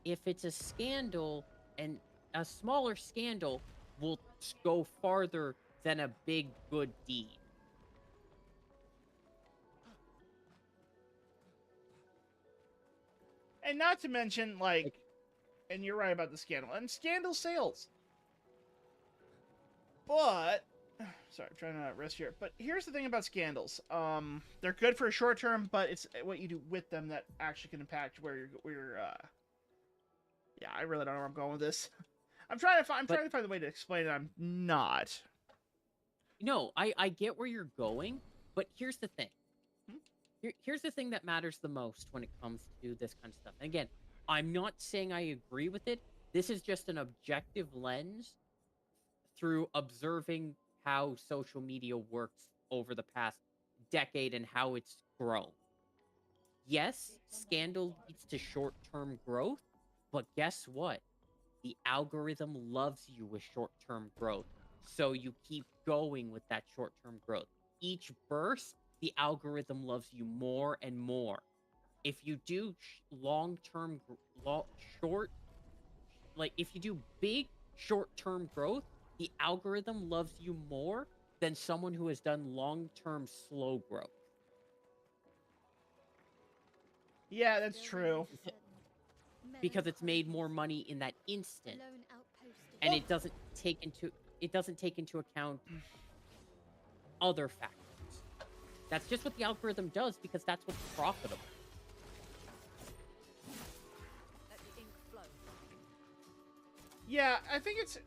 if it's a scandal, and a smaller scandal will go farther than a big good deed. And not to mention, like, and you're right about the scandal. And scandal sales. But, sorry, I'm trying to rest here. But here's the thing about scandals. They're good for a short term, but it's what you do with them that actually can impact where you're yeah, I really don't know where I'm going with this. I'm trying to find the way to explain it. I'm not. No, I get where you're going, but here's the thing. here's the thing that matters the most when it comes to this kind of stuff. And again, I'm not saying I agree with it. This is just an objective lens through observing how social media works over the past decade and how it's grown. Yes, scandal leads to short-term growth, but guess what? The algorithm loves you with short-term growth. So you keep going with that short-term growth. Each burst, the algorithm loves you more and more. If you do long-term, short, like if you do big short-term growth, the algorithm loves you more than someone who has done long-term slow growth. Yeah, that's true. Because it's made more money in that instant. Lone outpost of And it doesn't take into account other factors. That's just what the algorithm does because that's what's profitable. Let the ink flow. Yeah, I think it's.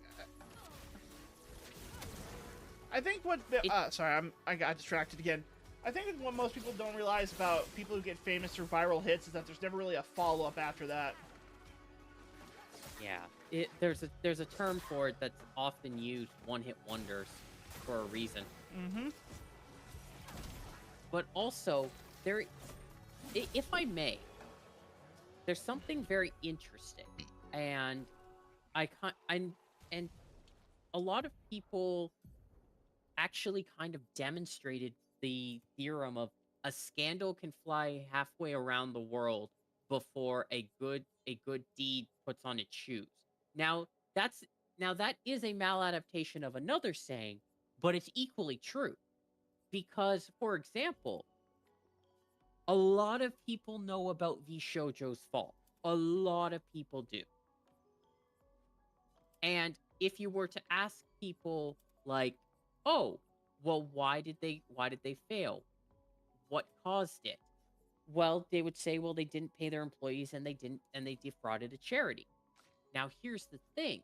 I think what the, sorry, I got distracted again. I think what most people don't realize about people who get famous through viral hits is that there's never really a follow-up after that. Yeah, there's a term for it that's often used, one-hit wonders, for a reason. Mm-hmm. But also, if I may, there's something very interesting, and and a lot of people actually kind of demonstrated the theorem of a scandal can fly halfway around the world before a good deed puts on its shoes. Now that is a maladaptation of another saying, but it's equally true. Because, for example, a lot of people know about V Shoujo's fall. A lot of people do. And if you were to ask people like, "Oh, well, why did they fail? What caused it?" Well, they would say, "Well, they didn't pay their employees and they defrauded a charity." Now, here's the thing.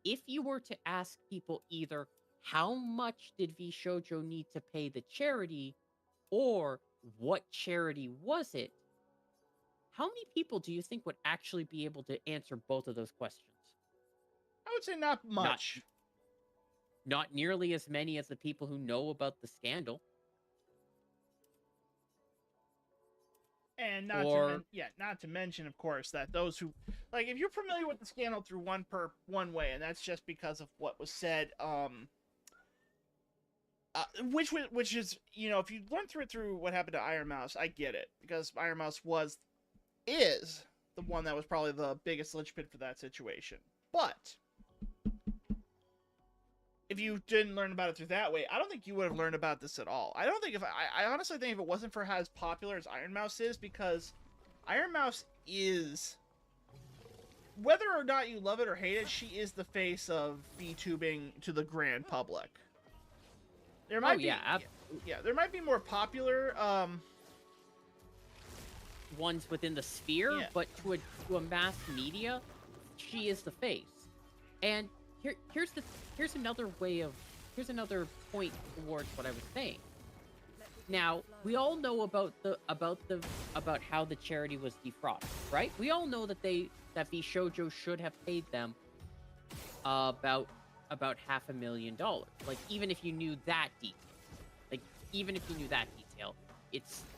If you were to ask people either how much did V Shoujo need to pay the charity, or what charity was it, how many people do you think would actually be able to answer both of those questions? I would say not much. Not nearly as many as the people who know about the scandal. And Or- not to mention, of course, that those who, like, if you're familiar with the scandal through one way, and that's just because of what was said, which is, you know, if you learn through what happened to Iron Mouse, I get it, because Iron Mouse is the one that was probably the biggest linchpin for that situation. But if you didn't learn about it through that way, I don't think you would have learned about this at all. I honestly think if it wasn't for as popular as Iron Mouse is, because Iron Mouse is, whether or not you love it or hate it, she is the face of VTubing to the grand public. There might there might be more popular ones within the sphere, Yeah. but to a mass media, she is the face. And here's another point towards what I was saying. Now, we all know about how the charity was defrauded, right? We all know that V Shoujo should have paid them about $500,000. Like, even if you knew that detail,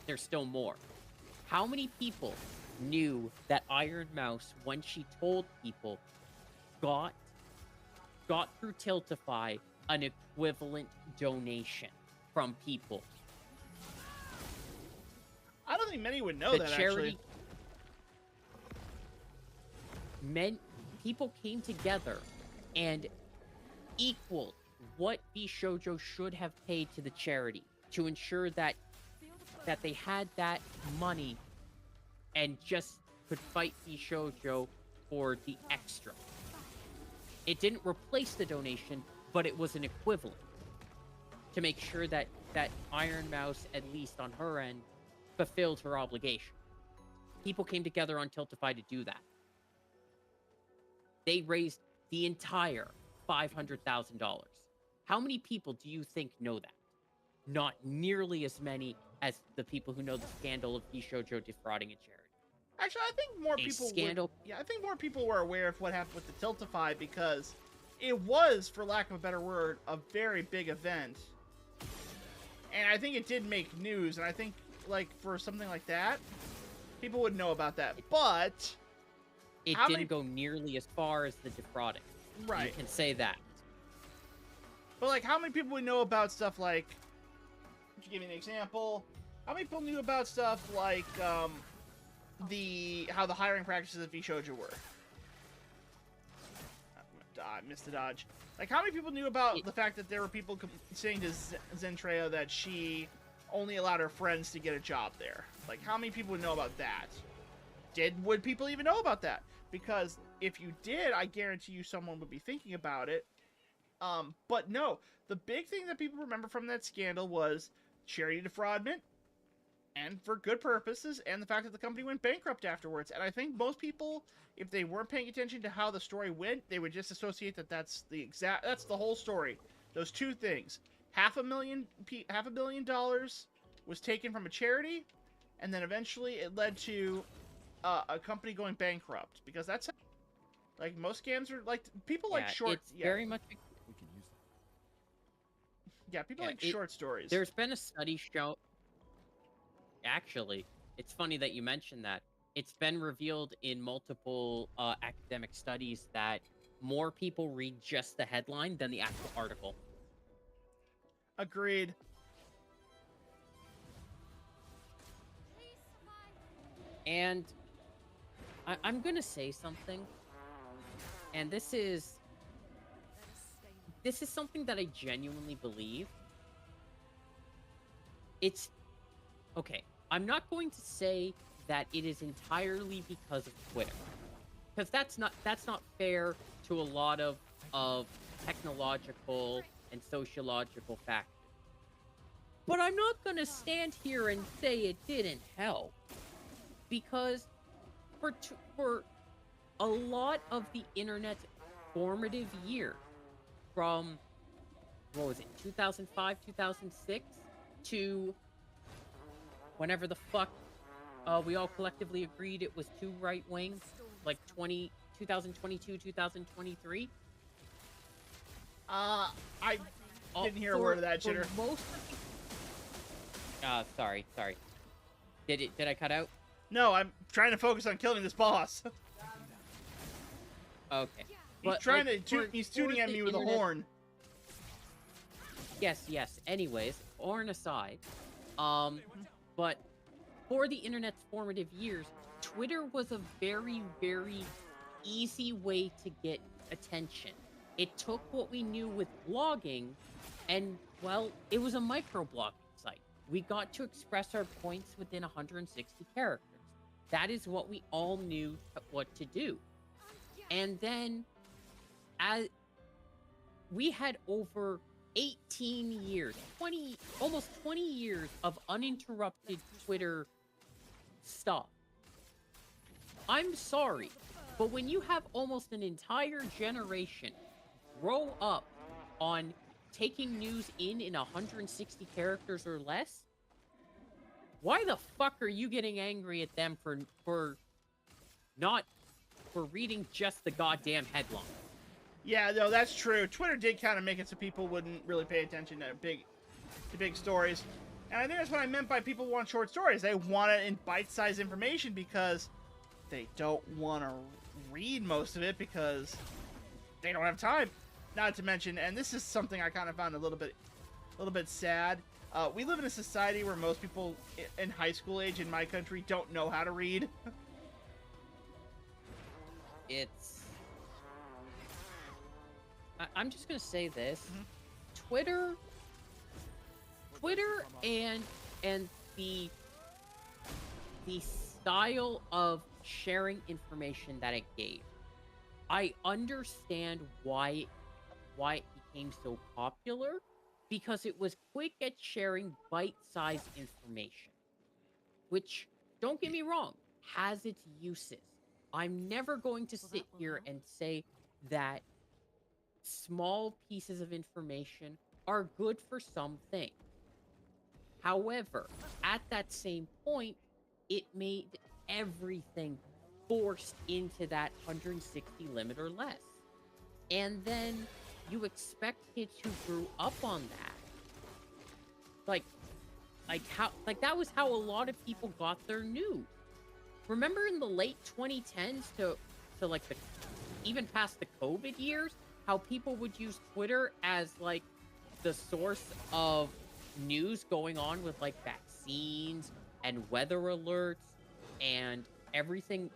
there's still more. How many people knew that Iron Mouse, when she told people, got through Tiltify an equivalent donation from people? I don't think many would know that, actually. People came together and equaled what V Shoujo should have paid to the charity to ensure that they had that money and just could fight V Shoujo for the extra. It didn't replace the donation, but it was an equivalent to make sure that Iron Mouse, at least on her end, fulfilled her obligation. People came together on Tiltify to do that. They raised the entire $500,000. How many people do you think know that? Not nearly as many as the people who know the scandal of Bishojo defrauding a charity. Actually, I think more A people scandal. Yeah, I think more people were aware of what happened with the Tiltify because it was, for lack of a better word, a very big event. And I think it did make news, and I think, like, for something like that, people would know about that. But It How didn't many- go nearly as far as the defrauding. right. You can say that. But, like, how many people would know about stuff like... To give you an example, how many people knew about stuff like, how the hiring practices at VShoja were? I missed the dodge. Like, how many people knew about the fact that there were people saying to Zentreo that she only allowed her friends to get a job there? Like, how many people would know about that? Would people even know about that? Because if you did, I guarantee you someone would be thinking about it. But no, the big thing that people remember from that scandal was charity defraudment, and for good purposes, and the fact that the company went bankrupt afterwards. And I think most people, if they weren't paying attention to how the story went, they would just associate that that's the whole story. Those two things: $500 million was taken from a charity, and then eventually it led to a company going bankrupt, because that's like most scams are like people like Yeah, short. It's very much. We can use that. Yeah, people Yeah, like short stories. There's been a study show. Actually, it's funny that you mentioned that. It's been revealed in multiple academic studies that more people read just the headline than the actual article. Agreed. And I'm gonna say something, and this is something that I genuinely believe. It's okay. I'm not going to say that it is entirely because of Twitter, because that's not fair to a lot of technological and sociological factors. But I'm not gonna stand here and say it didn't help, because for a lot of the internet's formative year, from what was it, 2005, 2006 to whenever the fuck we all collectively agreed it was too right wing, like 2022, 2023. I didn't hear a word of that, Jitter. Most of the... sorry. Did I cut out? No, I'm trying to focus on killing this boss. Okay. He's trying to he's tuning at me with a horn. Yes. Anyways, horn aside, but for the internet's formative years, Twitter was a very, very easy way to get attention. It took what we knew with blogging, and, well, it was a microblogging site. We got to express our points within 160 characters. That is what we all knew what to do. And then, as we had over 18 years, almost 20 years of uninterrupted Twitter stuff. I'm sorry, but when you have almost an entire generation grow up on taking news in 160 characters or less, why the fuck are you getting angry at them for reading just the goddamn headline? Yeah, no, that's true. Twitter did kind of make it so people wouldn't really pay attention to big stories. And I think that's what I meant by people want short stories. They want it in bite-sized information because they don't want to read most of it because they don't have time. Not to mention, and this is something I kind of found a little bit sad. We live in a society where most people in high school age in my country don't know how to read. I'm just gonna say this. Mhm. Twitter and the style of sharing information that it gave. I understand why it became so popular, because it was quick at sharing bite-sized information, which, don't get me wrong, has its uses. I'm never going to sit here and say that small pieces of information are good for some things. However, at that same point, it made everything forced into that 160 limit or less. And then you expect kids who grew up on that, like that was how a lot of people got their news. Remember in the late 2010s to like the even past the COVID years, how people would use Twitter as like the source of news going on with like vaccines and weather alerts and everything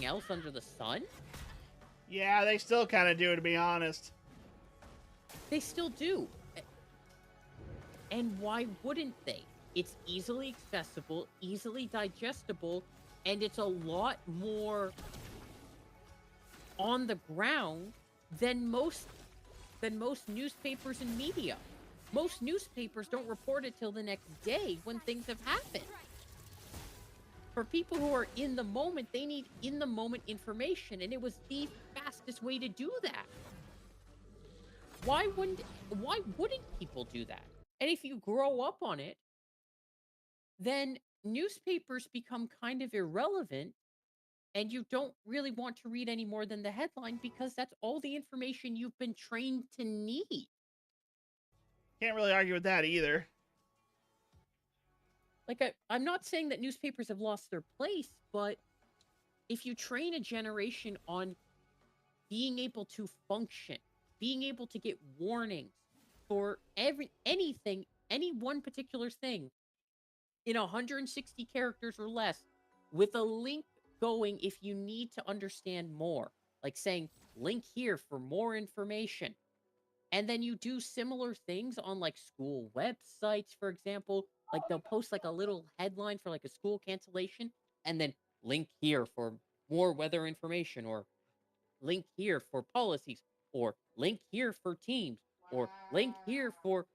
else under the sun? Yeah, they still kind of do, to be honest. They still do. And why wouldn't they? It's easily accessible, easily digestible, and it's a lot more on the ground than most newspapers and media. Most newspapers don't report it till the next day when things have happened. For people who are in the moment, they need in the moment information, and it was the fastest way to do that. Why wouldn't people do that? And if you grow up on it, then newspapers become kind of irrelevant, and you don't really want to read any more than the headline because that's all the information you've been trained to need. Can't really argue with that either. Like, I'm not saying that newspapers have lost their place, but if you train a generation on being able to function, being able to get warnings for anything, any one particular thing in 160 characters or less, with a link going if you need to understand more, like saying link here for more information. And then you do similar things on like school websites, for example. Like they'll post like a little headline for like a school cancellation and then link here for more weather information, or link here for policies, or link here for teams, or link here for...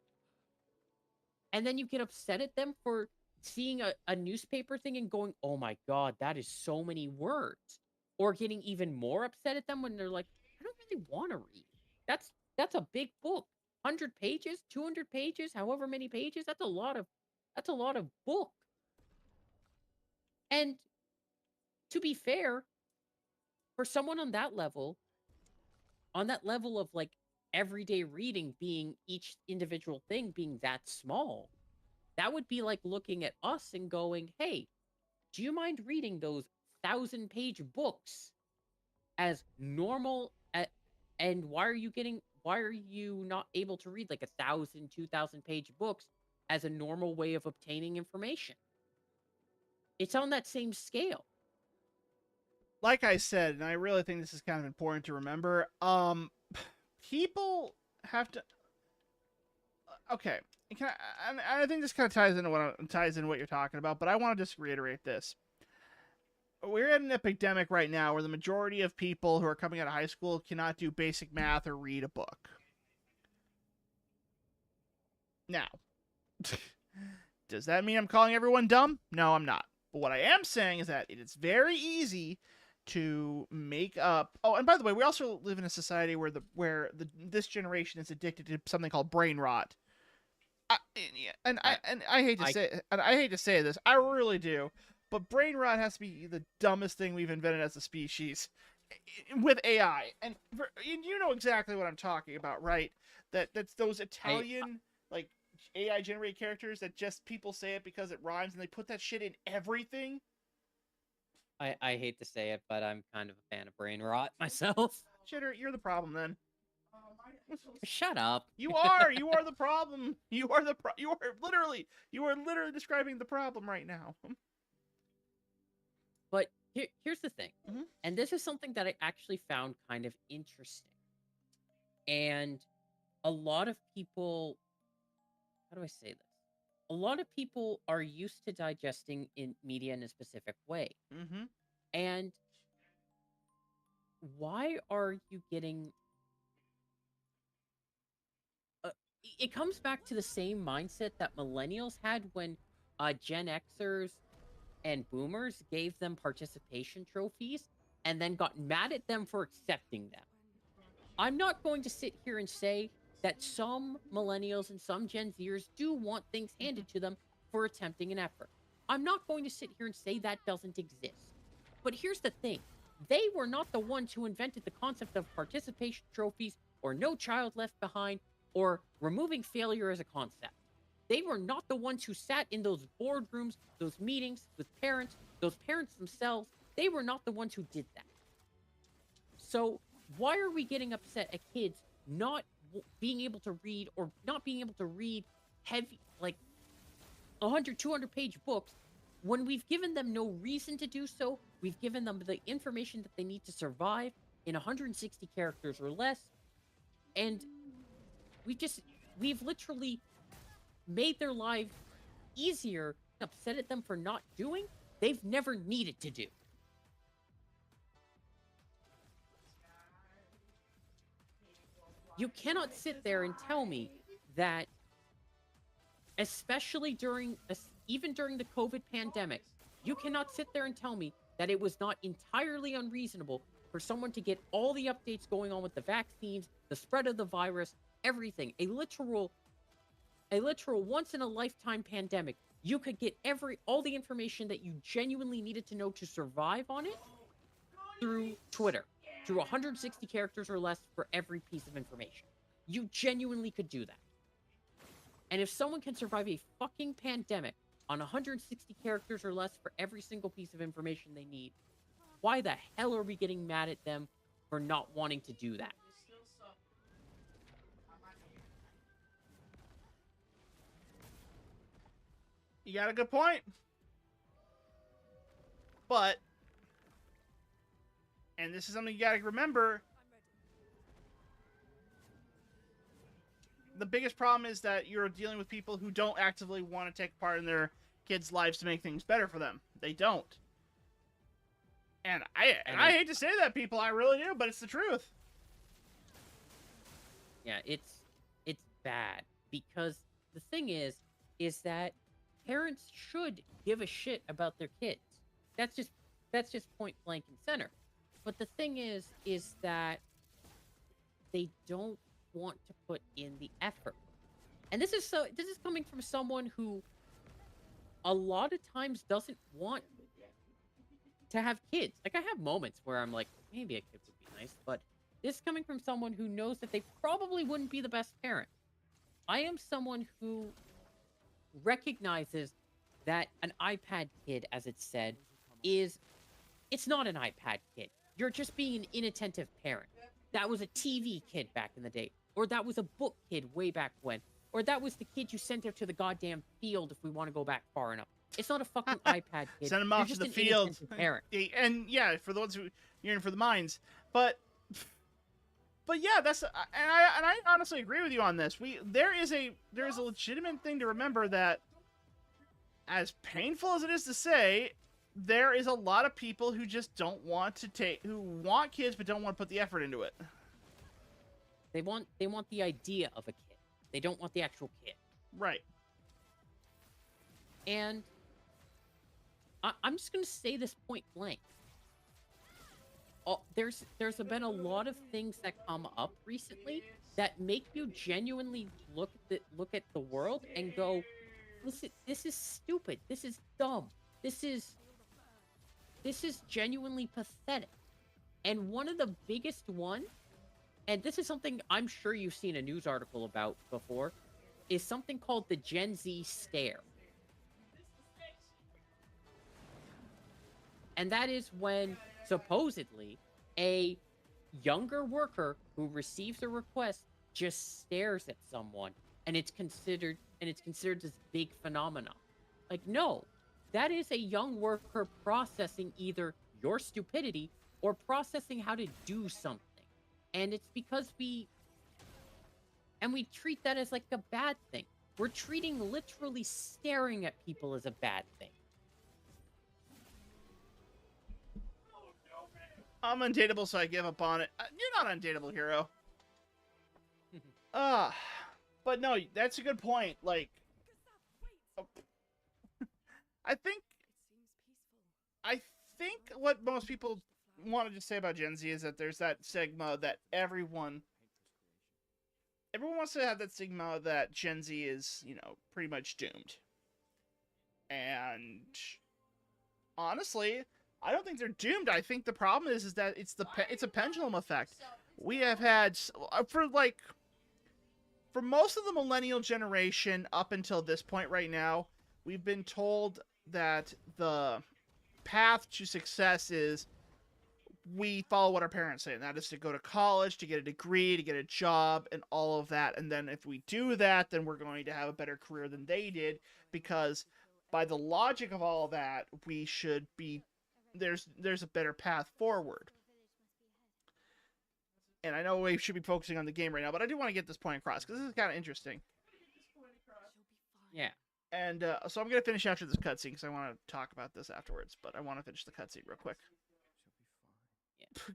And then you get upset at them for seeing a newspaper thing and going, oh my God, that is so many words. Or getting even more upset at them when they're like, I don't really want to read. That's a big book. 100 pages, 200 pages, however many pages, that's a lot of book. And to be fair, for someone on that level of like everyday reading being each individual thing being that small, that would be like looking at us and going, hey, do you mind reading those 1,000-page books as normal? And why are you not able to read like 1,000, 2,000-page books as a normal way of obtaining information? It's on that same scale. Like I said, and I really think this is kind of important to remember, people have to... Okay, I think this kind of ties into what you're talking about, but I want to just reiterate this. We're at an epidemic right now where the majority of people who are coming out of high school cannot do basic math or read a book. Now, does that mean I'm calling everyone dumb? No, I'm not. But what I am saying is that it is very easy to make up... Oh, and by the way, we also live in a society where this generation is addicted to something called brain rot. I hate to say this, I really do, but brain rot has to be the dumbest thing we've invented as a species with AI. And you know exactly what I'm talking about, right? That's those Italian like AI generated characters that just people say it because it rhymes and they put that shit in everything. I hate to say it, but I'm kind of a fan of brain rot myself. Chitter, you're the problem then. Shut up. You are the problem. You are literally describing the problem right now. But here's the thing. Mhm. And this is something that I actually found kind of interesting. And a lot of people, how do I say this? A lot of people are used to digesting in media in a specific way. Mm-hmm. And why are you getting... it comes back to the same mindset that millennials had when Gen Xers and boomers gave them participation trophies and then got mad at them for accepting them. I'm not going to sit here and say that some millennials and some Gen Zers do want things handed to them for attempting an effort. I'm not going to sit here and say that doesn't exist. But here's the thing. They were not the ones who invented the concept of participation trophies or no child left behind or removing failure as a concept. They were not the ones who sat in those boardrooms, those meetings with parents, those parents themselves. They were not the ones who did that. So why are we getting upset at kids not being able to read or not being able to read heavy, like 100, 200 page books when we've given them no reason to do so? We've given them the information that they need to survive in 160 characters or less. And we've literally made their lives easier, upset at them for not doing they've never needed to do. You cannot sit there and tell me that, especially even during the COVID pandemic, you cannot sit there and tell me that it was not entirely unreasonable for someone to get all the updates going on with the vaccines, the spread of the virus, everything. A literal once-in-a-lifetime pandemic. You could get all the information that you genuinely needed to know to survive on it through Twitter, through 160 characters or less for every piece of information. You genuinely could do that. And if someone can survive a fucking pandemic on 160 characters or less for every single piece of information they need, why the hell are we getting mad at them for not wanting to do that? You got a good point. But, and this is something you got to remember, the biggest problem is that you're dealing with people who don't actively want to take part in their kids' lives to make things better for them. They don't. And I hate to say that, people. I really do, but it's the truth. Yeah, it's bad because the thing is that parents should give a shit about their kids. That's just point blank and center. But the thing is that they don't want to put in the effort. And this is coming from someone who a lot of times doesn't want to have kids. Like, I have moments where I'm like, maybe a kid would be nice, but this is coming from someone who knows that they probably wouldn't be the best parent. I am someone who recognizes that an iPad kid, as it's said, it's not an iPad kid. You're just being an inattentive parent. That was a TV kid back in the day. Or that was a book kid way back when. Or that was the kid you sent out to the goddamn field if we want to go back far enough. It's not a fucking iPad kid. Send them off to the field. Parent. And yeah, for the ones who you're in for the mines. But yeah, that's and I honestly agree with you on this. There is a legitimate thing to remember that, as painful as it is to say, there is a lot of people who just don't want to who want kids but don't want to put the effort into it. They want the idea of a kid. They don't want the actual kid. Right. And I'm just going to say this point blank. There's been a lot of things that come up recently that make you genuinely look at the world and go, this is stupid. This is dumb. This is genuinely pathetic. And one of the biggest one, and this is something I'm sure you've seen a news article about before, is something called the Gen Z stare. And that is when, supposedly, a younger worker who receives a request just stares at someone, and it's considered this big phenomenon. Like, no, that is a young worker processing either your stupidity or processing how to do something. And it's because we treat that as like a bad thing. We're treating literally staring at people as a bad thing. I'm undateable, so I give up on it. You're not undateable, hero. But no, that's a good point. Like, I think what most people want to just say about Gen Z is that there's that stigma that everyone wants to have that stigma that Gen Z is, pretty much doomed. And honestly, I don't think they're doomed. I think the problem is that it's a pendulum effect. We have had for most of the millennial generation up until this point right now, we've been told that the path to success is we follow what our parents say, and that is to go to college, to get a degree, to get a job, and all of that. And then if we do that, then we're going to have a better career than they did, because by the logic of all of that, we should be there's a better path forward. And I know we should be focusing on the game right now, but I do want to get this point across because this is kind of interesting. Yeah. And so I'm going to finish after this cutscene because I want to talk about this afterwards, but I want to finish the cutscene real quick.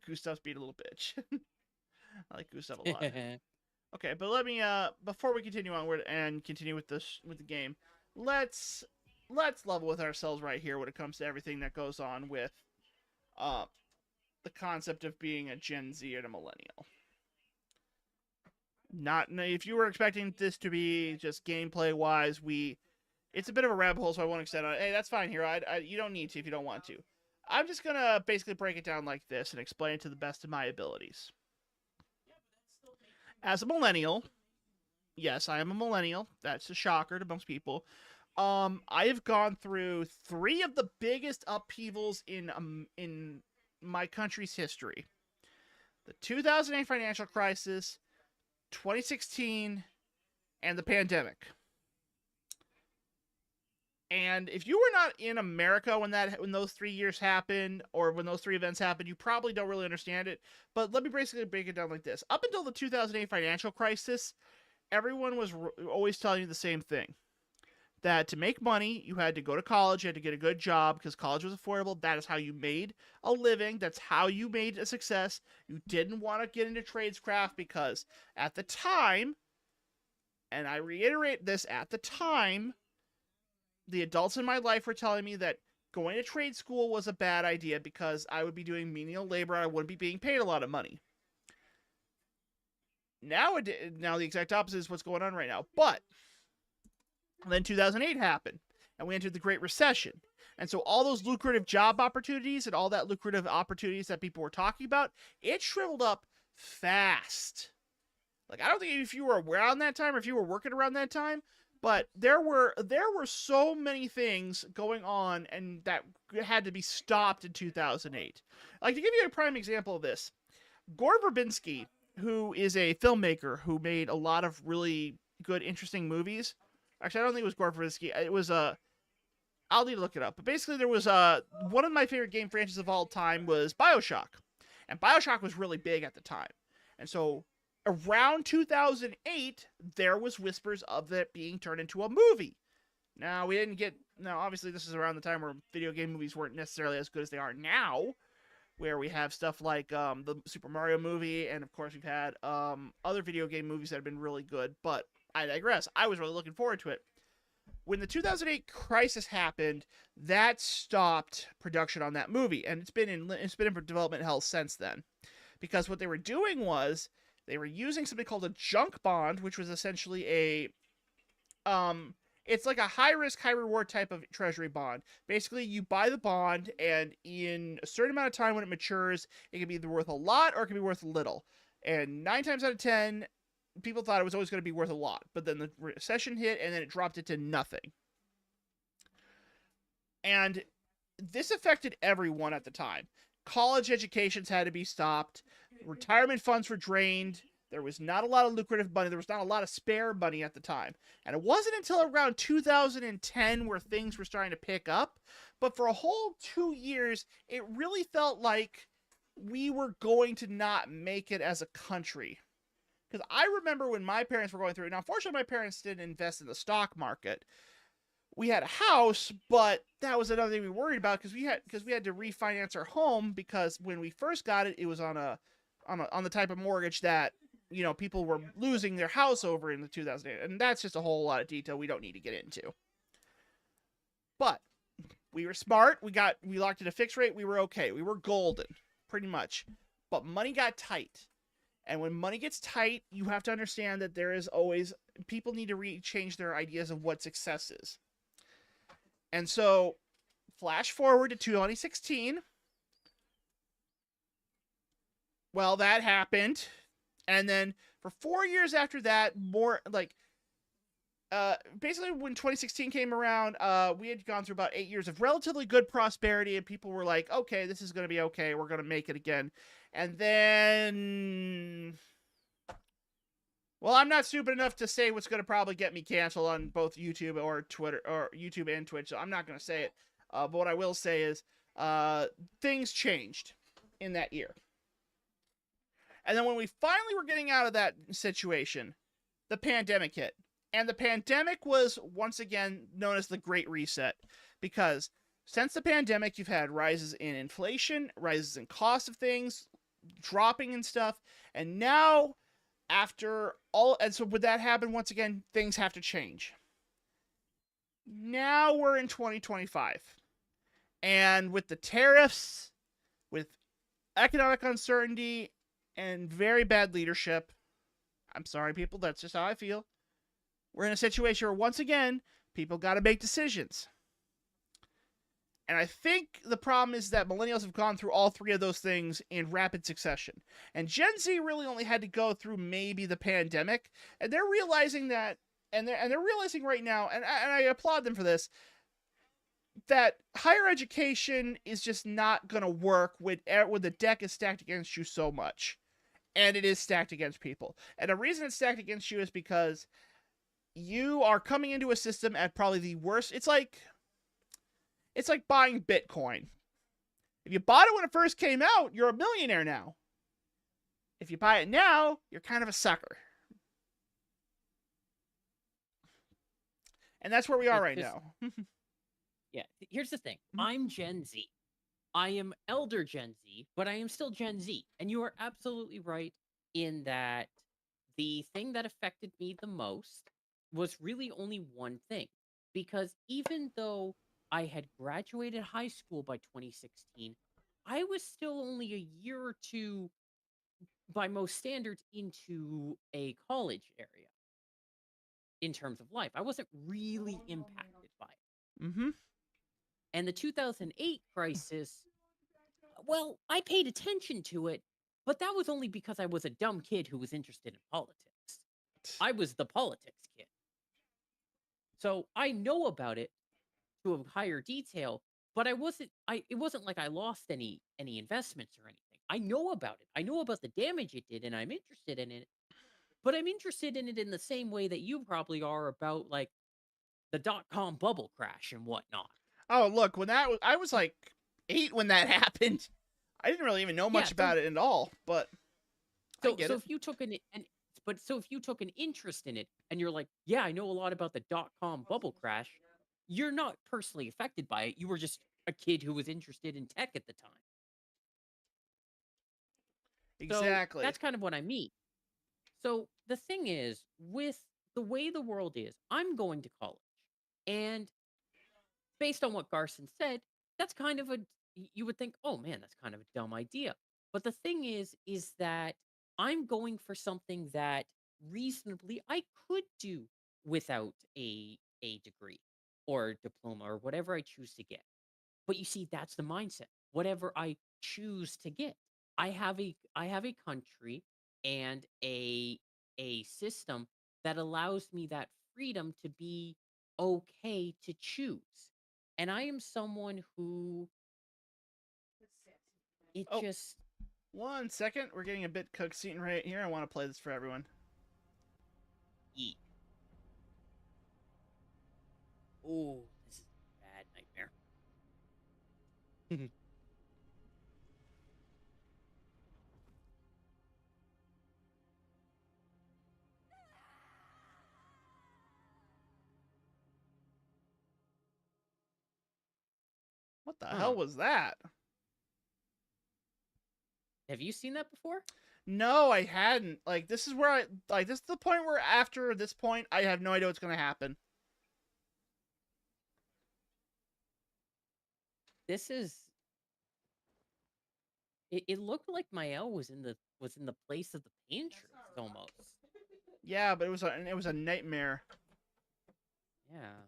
Gustav's being a little bitch. I like Gustav a lot. Okay, but let me before we continue onward and continue with the game, let's level with ourselves right here when it comes to everything that goes on with the concept of being a Gen Z and a millennial. Not if you were expecting this to be just gameplay wise, it's a bit of a rabbit hole, so I won't extend on it. Hey, that's fine here. You don't need to if you don't want to. I'm just gonna basically break it down like this and explain it to the best of my abilities. As a millennial, yes, I am a millennial. That's a shocker to most people. I have gone through 3 of the biggest upheavals in my country's history: the 2008 financial crisis, 2016, and the pandemic. And if you were not in America when those 3 years happened, or when those 3 events happened, you probably don't really understand it. But let me basically break it down like this. Up until the 2008 financial crisis, everyone was always telling you the same thing. That to make money, you had to go to college, you had to get a good job because college was affordable. That is how you made a living. That's how you made a success. You didn't want to get into tradescraft because at the time, and I reiterate this, at the time, the adults in my life were telling me that going to trade school was a bad idea because I would be doing menial labor and I wouldn't be being paid a lot of money. Now the exact opposite is what's going on right now. But then 2008 happened, and we entered the Great Recession. And so all those lucrative job opportunities and all that lucrative opportunities that people were talking about, it shriveled up fast. Like, I don't think if you were around that time or if you were working around that time, but there were so many things going on and that had to be stopped in 2008. Like, to give you a prime example of this, Gore Verbinski, who is a filmmaker who made a lot of really good, interesting movies. Actually, I don't think it was Gore Verbinski. It was I'll need to look it up. But basically, there was one of my favorite game franchises of all time was BioShock, and BioShock was really big at the time. And so around 2008, there was whispers of it being turned into a movie. Now obviously, this is around the time where video game movies weren't necessarily as good as they are now, where we have stuff like the Super Mario movie, and of course we've had other video game movies that have been really good. But I digress. I was really looking forward to it. When the 2008 crisis happened, that stopped production on that movie, and it's been in development hell since then, because what they were doing was they were using something called a junk bond, which was essentially it's like a high risk, high reward type of treasury bond. Basically, you buy the bond, and in a certain amount of time when it matures, it can be either worth a lot or it can be worth little. And 9 times out of 10, people thought it was always going to be worth a lot. But then the recession hit, and then it dropped it to nothing. And this affected everyone at the time. College educations had to be stopped. Retirement funds were drained. There was not a lot of lucrative money. There was not a lot of spare money at the time. And it wasn't until around 2010 where things were starting to pick up. But for a whole 2 years, it really felt like we were going to not make it as a country. Because I remember when my parents were going through it. Now, unfortunately, my parents didn't invest in the stock market. We had a house, but that was another thing we worried about because we had to refinance our home because when we first got it, it was on the type of mortgage that, you know, people were losing their house over in the 2008, and that's just a whole lot of detail we don't need to get into. But we were smart. We locked in a fixed rate. We were okay. We were golden, pretty much. But money got tight. And when money gets tight, you have to understand that there is always people need to change their ideas of what success is. And so, flash forward to 2016. Well, that happened. And then for 4 years after that, more like basically when 2016 came around, we had gone through about 8 years of relatively good prosperity, and people were like, okay, this is going to be okay. We're going to make it again. And then, well, I'm not stupid enough to say what's going to probably get me canceled on both YouTube or Twitter, or YouTube and Twitch. So I'm not going to say it. But what I will say is things changed in that year. And then when we finally were getting out of that situation, the pandemic hit. And the pandemic was once again known as the Great Reset, because since the pandemic, you've had rises in inflation, rises in cost of things, dropping and stuff. And now, after all, and so with that happen, once again, things have to change. Now we're in 2025. And with the tariffs, with economic uncertainty, and very bad leadership, I'm sorry, people, that's just how I feel. We're in a situation where, once again, people got to make decisions. And I think the problem is that millennials have gone through all three of those things in rapid succession. And Gen Z really only had to go through maybe the pandemic. And they're realizing that, and they're realizing right now, and I applaud them for this, that higher education is just not going to work when the deck is stacked against you so much. And it is stacked against people. And the reason it's stacked against you is because you are coming into a system at probably the worst. It's like buying Bitcoin. If you bought it when it first came out, you're a millionaire now. If you buy it now, you're kind of a sucker. And that's where we are right now. Yeah, here's the thing. I'm Gen Z. I am elder Gen Z, but I am still Gen Z. And you are absolutely right in that the thing that affected me the most was really only one thing. Because even though I had graduated high school by 2016, I was still only a year or two, by most standards, into a college area in terms of life. I wasn't really impacted by it. Mm-hmm. And the 2008 crisis, well, I paid attention to it, but that was only because I was a dumb kid who was interested in politics. I was the politics kid. So I know about it to a higher detail, but it wasn't like I lost any investments or anything. I know about it. I know about the damage it did, and I'm interested in it. But I'm interested in it in the same way that you probably are about, like, the .com bubble crash and whatnot. Oh, look, when I was like 8 when that happened. I didn't really even know much about it at all, but I get it. If you took if you took an interest in it and you're like, yeah, I know a lot about the .com bubble crash, you're not personally affected by it. You were just a kid who was interested in tech at the time. Exactly. So that's kind of what I mean. So the thing is, with the way the world is, I'm going to college. And based on what Garson said, that's kind of you would think, oh man, that's kind of a dumb idea. But the thing is that I'm going for something that reasonably I could do without a degree or diploma or whatever I choose to get. But you see, that's the mindset. Whatever I choose to get, I have a country and a system that allows me that freedom to be okay to choose. And I am someone who Oh. just 1 second. We're getting a bit cutscene right here. I want to play this for everyone. eat. Oh, this is a bad nightmare. What the Huh. hell was that? Have you seen that before? No, I hadn't. Like, this is where this is the point where after this point, I have no idea what's going to happen. This is. It looked like Mael was in the place of the painters almost. Yeah, but it was a nightmare. Yeah.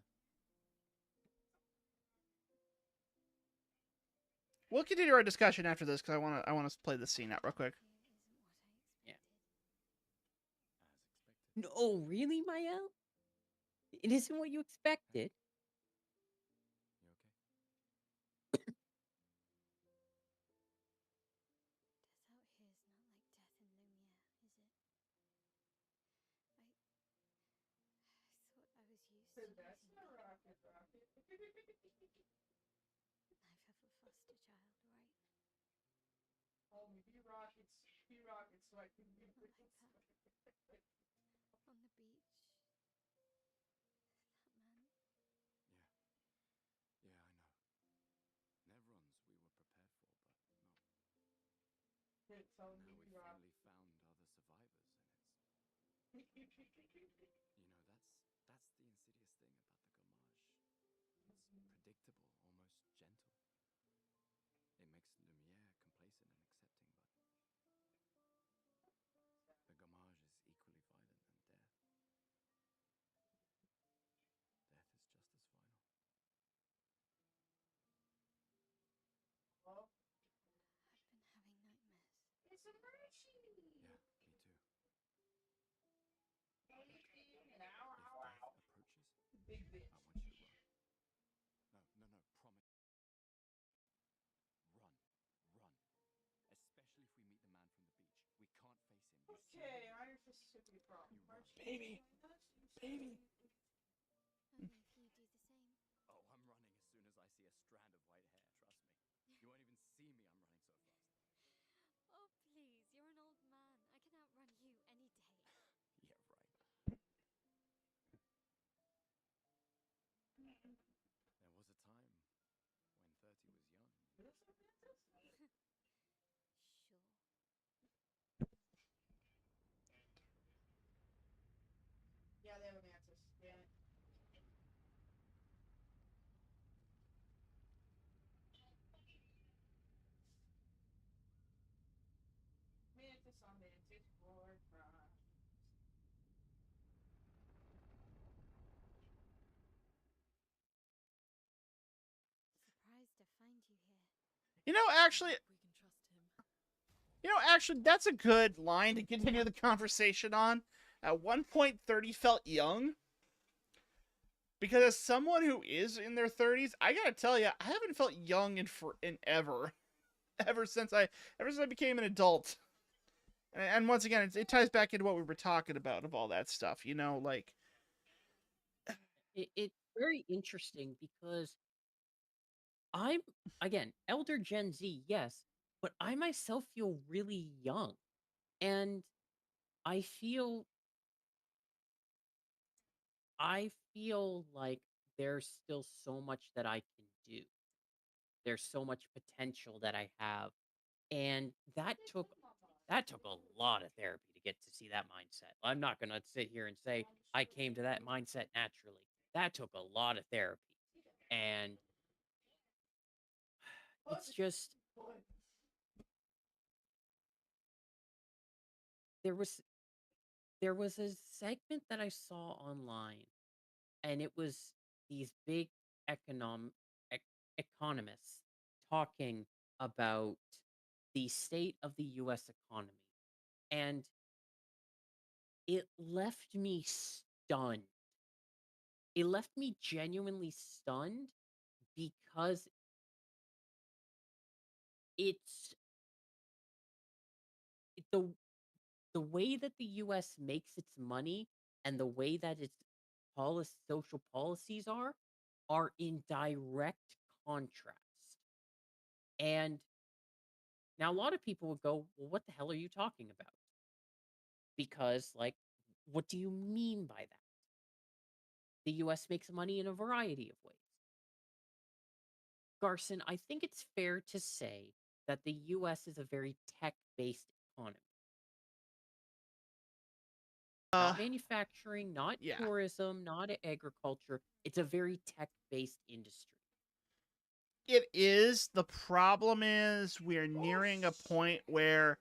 We'll continue our discussion after this because I want to play this scene out real quick. Yeah. As expected. No, really, Mael? It isn't what you expected. You okay? Death out here is not like death in Lumia, is it? I thought I was used to That's losing not people. rocket, rocket. Knife of a foster child, right? Oh, me be rockets, so I can be Not like that. On the beach. That man. Yeah, I know. Nevrons we were prepared for, but no. Hit, tell Now me we be finally rockets. found other survivors, and it's that's the insidious thing about the Gamage. It's predictable, almost gentle. It makes Lumiere complacent and accepting, but the Gamage is equally violent, and death is just as final. Oh, I've been having nightmares. it's a Hershey. Yeah, me too. Anything and If ow, death ow, ow. approaches, Big bitch. I want you to run. No, promise. Run. Especially if we meet the man from the beach. We can't face him. You see Okay, him? Iron Fist is a problem. You run. Baby. Baby. Only if you do the same. Oh, I'm running as soon as I see a strand of white hair, trust me. You won't even see me, I'm running so fast. Oh, please, you're an old man. I can outrun you any day. Yeah, right. There was a time when 30 was young. Sure. Yeah, they have a Mantis. Damn it. Mantis on Mantis for crimes. Surprised to find you here. You know, actually, We can trust him. that's a good line to continue the conversation on. At one point, 30 felt young. Because as someone who is in their 30s, I gotta tell you, I haven't felt young in ever. Ever since I became an adult. And once again, it ties back into what we were talking about of all that stuff. You know, like, It's very interesting because I'm, again, elder Gen Z, yes, but I myself feel really young. And I feel I feel like there's still so much that I can do. There's so much potential that I have. And that took a lot of therapy to get to see that mindset. I'm not going to sit here and say I came to that mindset naturally. That took a lot of therapy. And it's just there was there was a segment that I saw online, and it was these big econom ec- economists talking about the state of the US economy, and it left me stunned. It left me genuinely stunned because it's the way that the US makes its money and the way that its social policies are in direct contrast. And now a lot of people would go, "Well, what the hell are you talking about?" Because like, what do you mean by that? The US makes money in a variety of ways. Garson, I think it's fair to say that the US is a very tech-based economy. Not manufacturing, not yeah. tourism, not agriculture. It's a very tech-based industry. It is. The problem is we're nearing a point where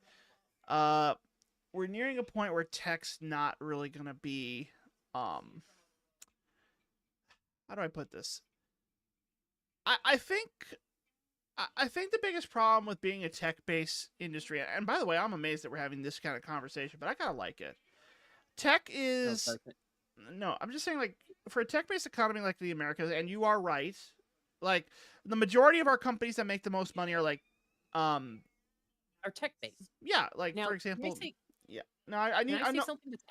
tech's not really gonna be how do I put this? I think I think the biggest problem with being a tech-based industry, and by the way, I'm amazed that we're having this kind of conversation, but I kind of like it. Tech No, is no, I'm just saying, like, for a tech-based economy like the Americas, and you are right, like, the majority of our companies that make the most money are like, um, are tech based. yeah, like Now, for example, yeah. No, can I I say know, something that's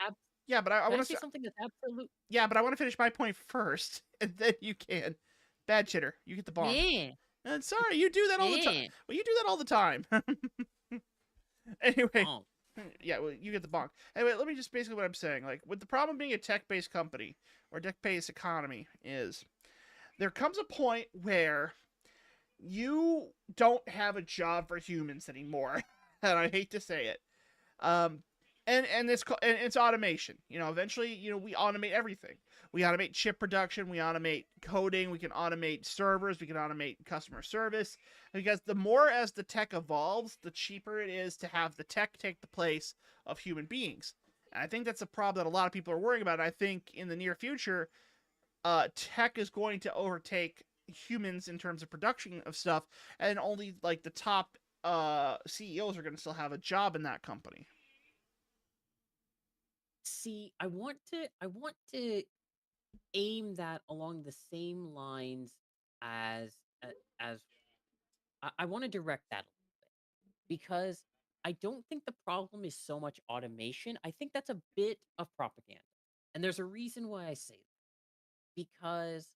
yeah, but I can I want to say say, something that's absolute? yeah, but I want to finish my point first, and then you can. Bad chitter, you get the bonk. Yeah, And sorry, you do that all the time. yeah. Well, you do that all the time. Anyway, Oh, yeah, well, you get the bonk. Anyway, let me just basically what I'm saying. Like, with the problem being a tech-based company or tech-based economy is there comes a point where you don't have a job for humans anymore, and I hate to say it. Um, and it's automation. You know, eventually, you know, we automate everything. We automate chip production, we automate coding, we can automate servers, we can automate customer service. Because the more as the tech evolves, the cheaper it is to have the tech take the place of human beings. And I think that's a problem that a lot of people are worrying about. I think in the near future, tech is going to overtake humans in terms of production of stuff, and only like the top CEOs are going to still have a job in that company. see, I want to aim that along the same lines as as I want to direct that a little bit because I don't think the problem is so much automation. I think that's a bit of propaganda. And there's a reason why I say that. Because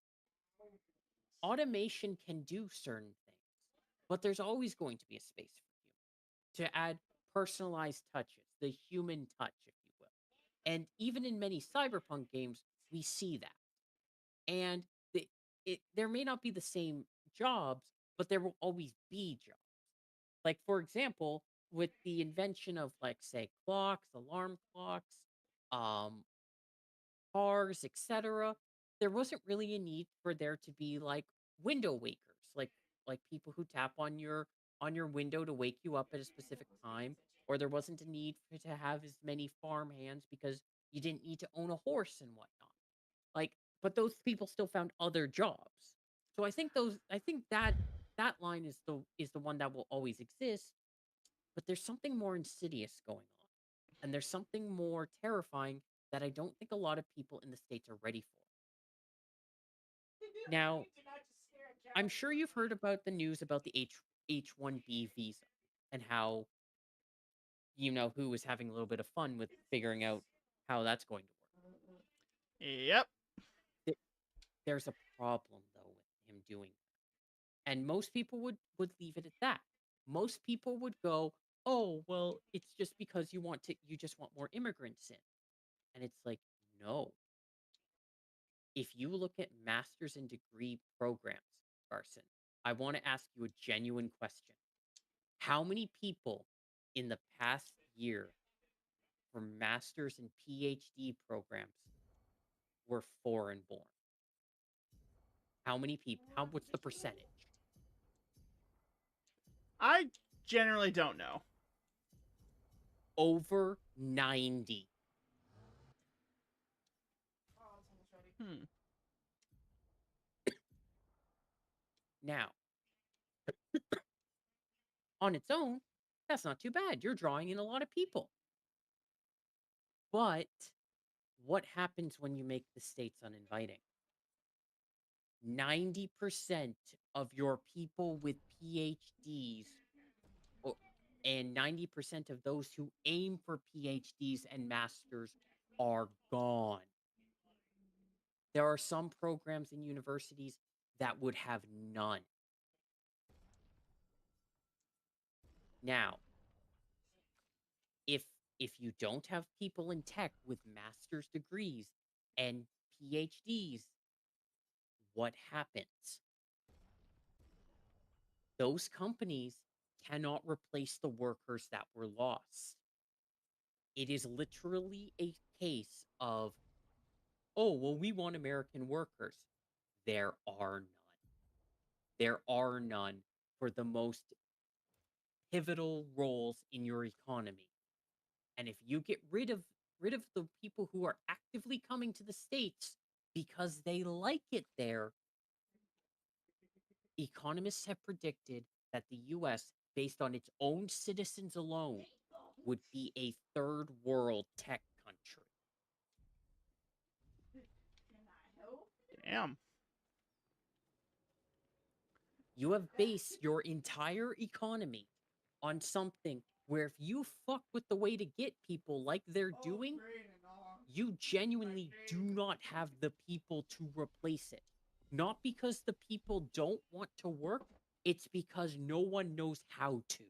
automation can do certain things, but there's always going to be a space for you to add personalized touches, the human touch, if you will. And even in many cyberpunk games, we see that. And there may not be the same jobs, but there will always be jobs. Like, for example, with the invention of, like, say, clocks, alarm clocks, um, cars, etc., there wasn't really a need for there to be like window wakers, like people who tap on your window to wake you up at a specific time, or there wasn't a need for to have as many farm hands because you didn't need to own a horse and whatnot. Like, but those people still found other jobs. So I think that that line is the one that will always exist, but there's something more insidious going on. And there's something more terrifying that I don't think a lot of people in the States are ready for. Now, I'm sure you've heard about the news about the H1B visa and how, who was having a little bit of fun with figuring out how that's going to work. Yep. Th- There's a problem though with him doing that. And most people would leave it at that. Most people would go, "Oh, well, it's just because you just want more immigrants in." And it's like, "No, if you look at master's and degree programs, Carson, I want to ask you a genuine question. How many people in the past year for master's and PhD programs were foreign born? How many people? What's the percentage? I generally don't know. Over 90. Hmm. Now, on its own, that's not too bad. You're drawing in a lot of people. But what happens when you make the states uninviting? 90% of your people with PhDs o- and 90% of those who aim for PhDs and masters are gone. There are some programs in universities that would have none. Now, if you don't have people in tech with master's degrees and PhDs, what happens? Those companies cannot replace the workers that were lost. It is literally a case of, oh, well, we want American workers. There are none. There are none for the most pivotal roles in your economy. And if you get rid of the people who are actively coming to the States because they like it there, economists have predicted that the US, based on its own citizens alone, would be a third world tech country. Damn. You have based your entire economy on something where if you fuck with the way to get people like they're doing, you genuinely do not have the people to replace it. Not because the people don't want to work, it's because no one knows how to.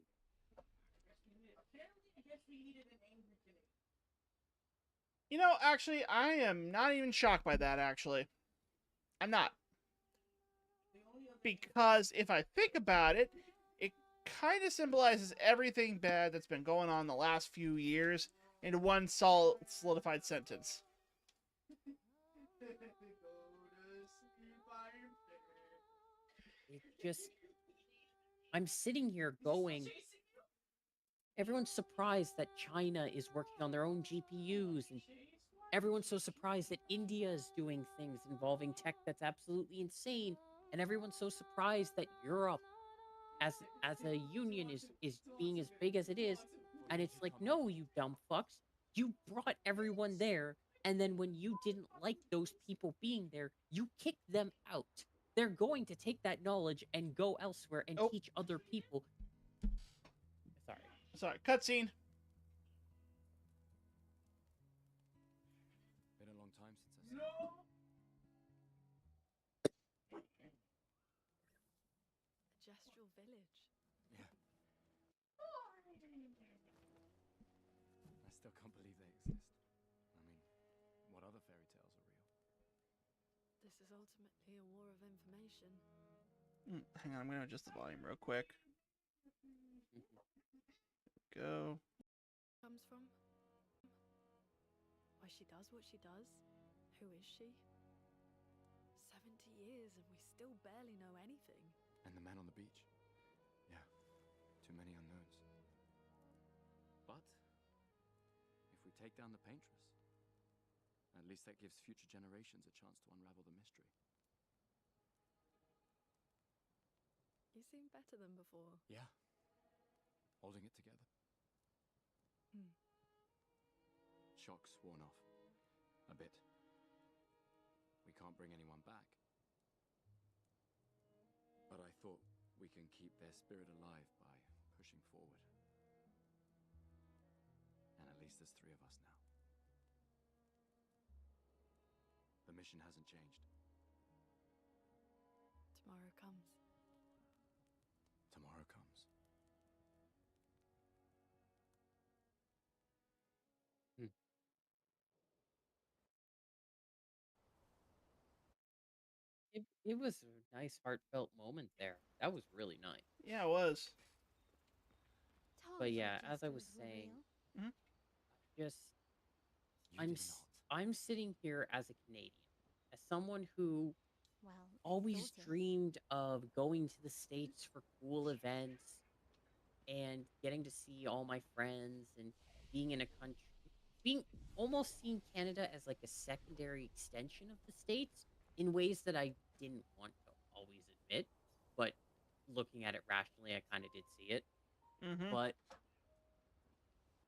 You know, actually, I am not even shocked by that, actually. I'm not. Because if I think about it, it kind of symbolizes everything bad that's been going on the last few years into one solidified sentence. It just. I'm sitting here going. Everyone's surprised that China is working on their own GPUs, and everyone's so surprised that India is doing things involving tech that's absolutely insane, and everyone's so surprised that Europe, as a union, is being as big as it is, and it's like, no, you dumb fucks, you brought everyone there, and then when you didn't like those people being there, you kicked them out. They're going to take that knowledge and go elsewhere and Oh. teach other people. Sorry. Sorry, cutscene. Been a long time since I saw you. The Gestral Village. Yeah. I still can't believe they exist. I mean, what other fairy tales are real? This is ultimately a war of information. Hang on, I'm going to adjust the volume real quick. Go. Comes from? Why she does what she does? Who is she? 70 years and we still barely know anything. And the man on the beach? Yeah, too many unknowns. But if we take down the Paintress, at least that gives future generations a chance to unravel the mystery. You seem better than before. Yeah, holding it together. Shock's worn off. A bit. We can't bring anyone back. But I thought we can keep their spirit alive by pushing forward. And at least there's 3 of us now. The mission hasn't changed. Tomorrow comes. Tomorrow comes. It was a nice heartfelt moment there. That was really nice. Yeah, it was. But yeah, as I was saying, just You I'm did s- not. I'm sitting here as a Canadian, as someone who Well, always dreamed of going to the States for cool events and getting to see all my friends and being in a country, being almost seeing Canada as like a secondary extension of the States in ways that I didn't want to always admit. But looking at it rationally, I kind of did see it. Mm-hmm. But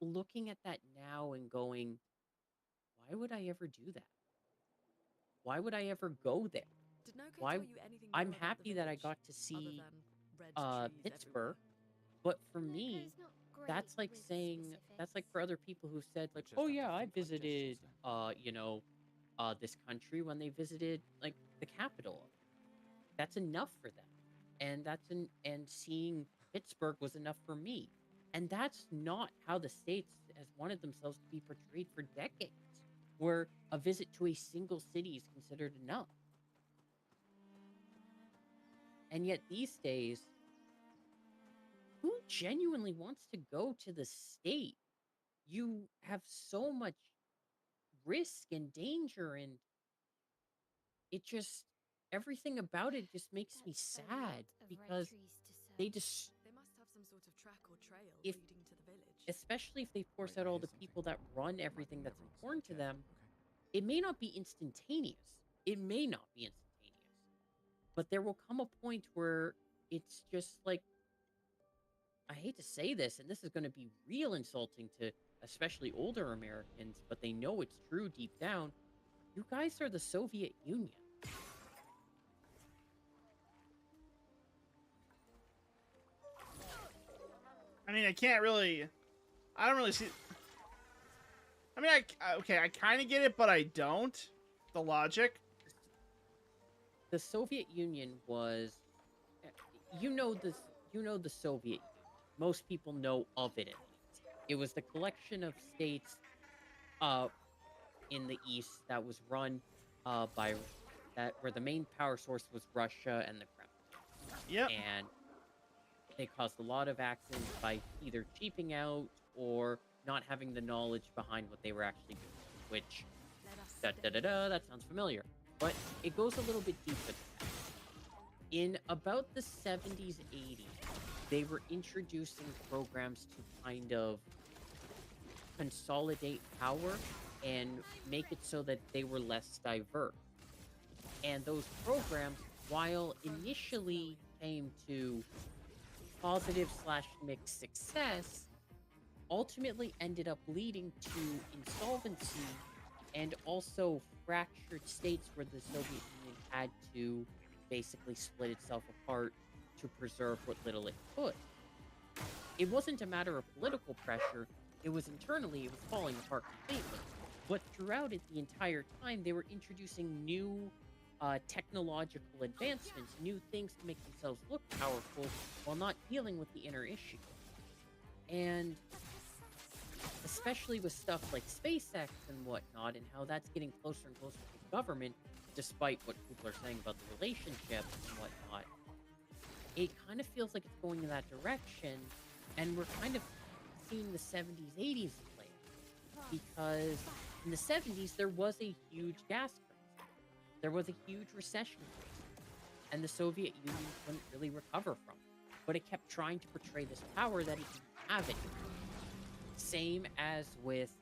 looking at that now and going, why would I ever do that? Why would I ever go there? Did Noko Why- tell you anything I'm more about the happy that I village, got to other see than red trees Pittsburgh, everywhere? but for me, that's like saying that's like for other people who said like, just oh have to yeah, I think like visited gestures this country when they visited like the capital. That's enough for them, and and seeing Pittsburgh was enough for me, and that's not how the states has wanted themselves to be portrayed for decades, where a visit to a single city is considered enough. And yet these days, who genuinely wants to go to the state? You have so much risk and danger, and it just everything about it just makes me sad because they just, They must have some sort of track or trail If- leading to the village. especially if they force Wait, out I all hear the something. people that run everything Might that's be everyone's important to careful, them, okay? it may not be instantaneous. It may not be instantaneous. But there will come a point where it's just like I hate to say this, and this is going to be real insulting to especially older Americans, but they know it's true deep down. You guys are the Soviet Union. I mean, I don't really see. I mean, okay, I kind of get it, but I don't. The logic. The Soviet Union was, you know the Soviet Union. Most people know of it at least. It was the collection of states in the east that was run by that where the main power source was Russia and the Kremlin. Yep. And they caused a lot of accidents by either cheaping out or not having the knowledge behind what they were actually doing, which that sounds familiar. But it goes a little bit deeper than that. In about the 70s, 80s, they were introducing programs to kind of consolidate power and make it so that they were less diverse. And those programs, while initially came to positive / mixed success, ultimately ended up leading to insolvency and also fractured states where the Soviet Union had to basically split itself apart to preserve what little it could. It wasn't a matter of political pressure, it was falling apart completely. But throughout it, the entire time, they were introducing new technological advancements, new things to make themselves look powerful while not dealing with the inner issue. And especially with stuff like SpaceX and whatnot, and how that's getting closer and closer to government, despite what people are saying about the relationship and whatnot, it kind of feels like it's going in that direction, and we're kind of seeing the 70s, 80s play. Because in the 70s, there was a huge gas crisis. There was a huge recession crisis, and the Soviet Union couldn't really recover from it. But it kept trying to portray this power that it didn't have anymore. Same as with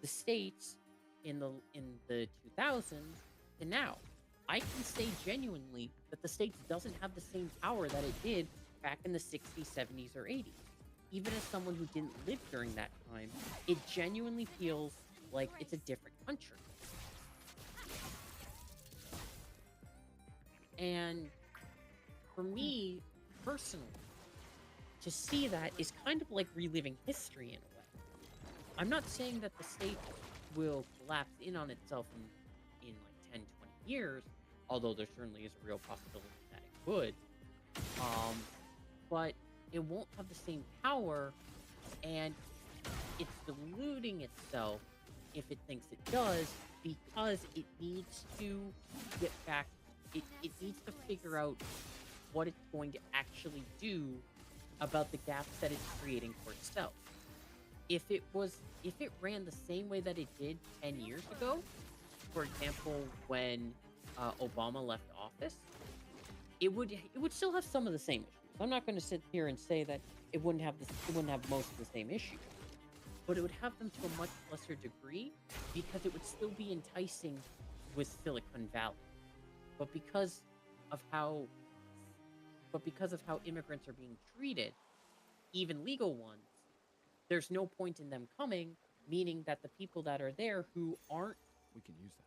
the States in the 2000s and now. I can say genuinely that the States doesn't have the same power that it did back in the 60s, 70s, or 80s. Even as someone who didn't live during that time, it genuinely feels like it's a different country. And for me, personally, to see that is kind of like reliving history in a way. I'm not saying that the state will collapse in on itself in like 10, 20 years, although there certainly is a real possibility that it would. But it won't have the same power, and it's deluding itself if it thinks it does, because it needs to get back, it needs to figure out what it's going to actually do about the gaps that it's creating for itself. If it ran the same way that it did 10 years ago, for example, when Obama left office, it would still have some of the same issues. I'm not going to sit here and say that it wouldn't have most of the same issues, but it would have them to a much lesser degree, because it would still be enticing with Silicon Valley. But because of how immigrants are being treated, even legal ones, there's no point in them coming, meaning that the people that are there who aren't We can use that.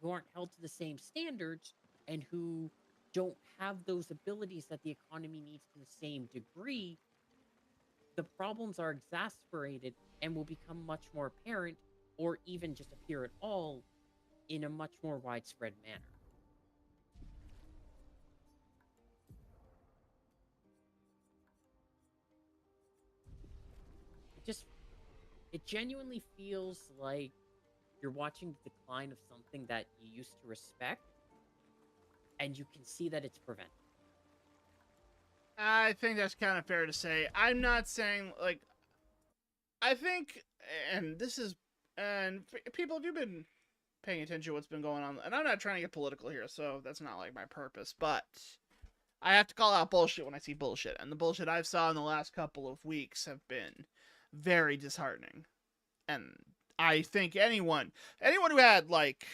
who aren't held to the same standards, and who don't have those abilities that the economy needs to the same degree, the problems are exacerbated and will become much more apparent, or even just appear at all, in a much more widespread manner. It genuinely feels like you're watching the decline of something that you used to respect, and you can see that it's prevented. I think that's kind of fair to say. I'm not saying, like, I think, and people, if you've been paying attention to what's been going on, and I'm not trying to get political here, so that's not like my purpose, but I have to call out bullshit when I see bullshit, and the bullshit I've saw in the last couple of weeks have been very disheartening. And I think anyone who had, like,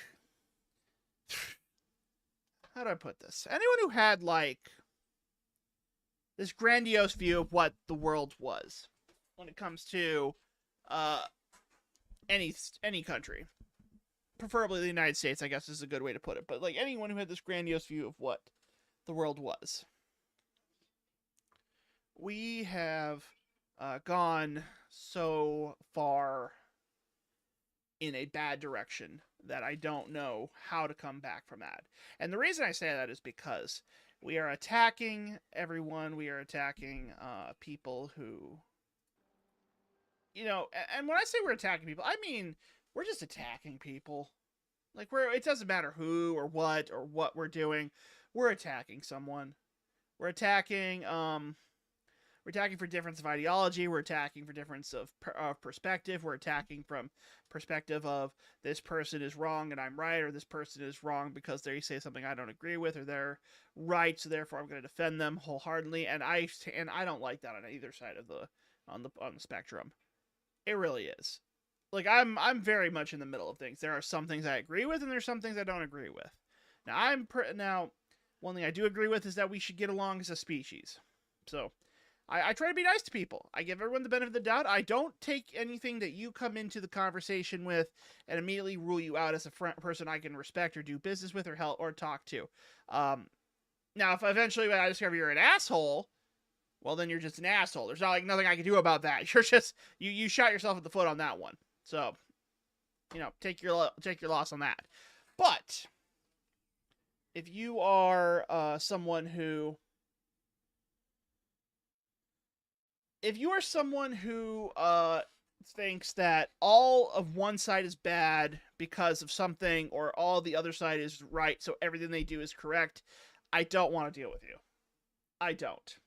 how do I put this? Anyone who had, like, this grandiose view of what the world was when it comes to any country, preferably the United States, I guess is a good way to put it. But like anyone who had this grandiose view of what the world was. We have gone so far in a bad direction that I don't know how to come back from that. And the reason I say that is because we are attacking everyone. We are attacking people who, and when I say we're attacking people, I mean we're just attacking people. Like it doesn't matter who or what we're doing. We're attacking someone. We're attacking for difference of ideology. We're attacking for difference of perspective. We're attacking from perspective of this person is wrong and I'm right, or this person is wrong because they say something I don't agree with, or they're right, so therefore I'm going to defend them wholeheartedly. And I don't like that on either side of on the spectrum. It really is. Like I'm very much in the middle of things. There are some things I agree with, and there's some things I don't agree with. Now one thing I do agree with is that we should get along as a species. So I try to be nice to people. I give everyone the benefit of the doubt. I don't take anything that you come into the conversation with and immediately rule you out as a person I can respect or do business with or help or talk to. Now, if eventually I discover you're an asshole, well, then you're just an asshole. There's nothing I can do about that. You're just you shot yourself in the foot on that one. So, take your loss on that. But if you are someone who thinks that all of one side is bad because of something, or all the other side is right, so everything they do is correct, I don't want to deal with you. I don't.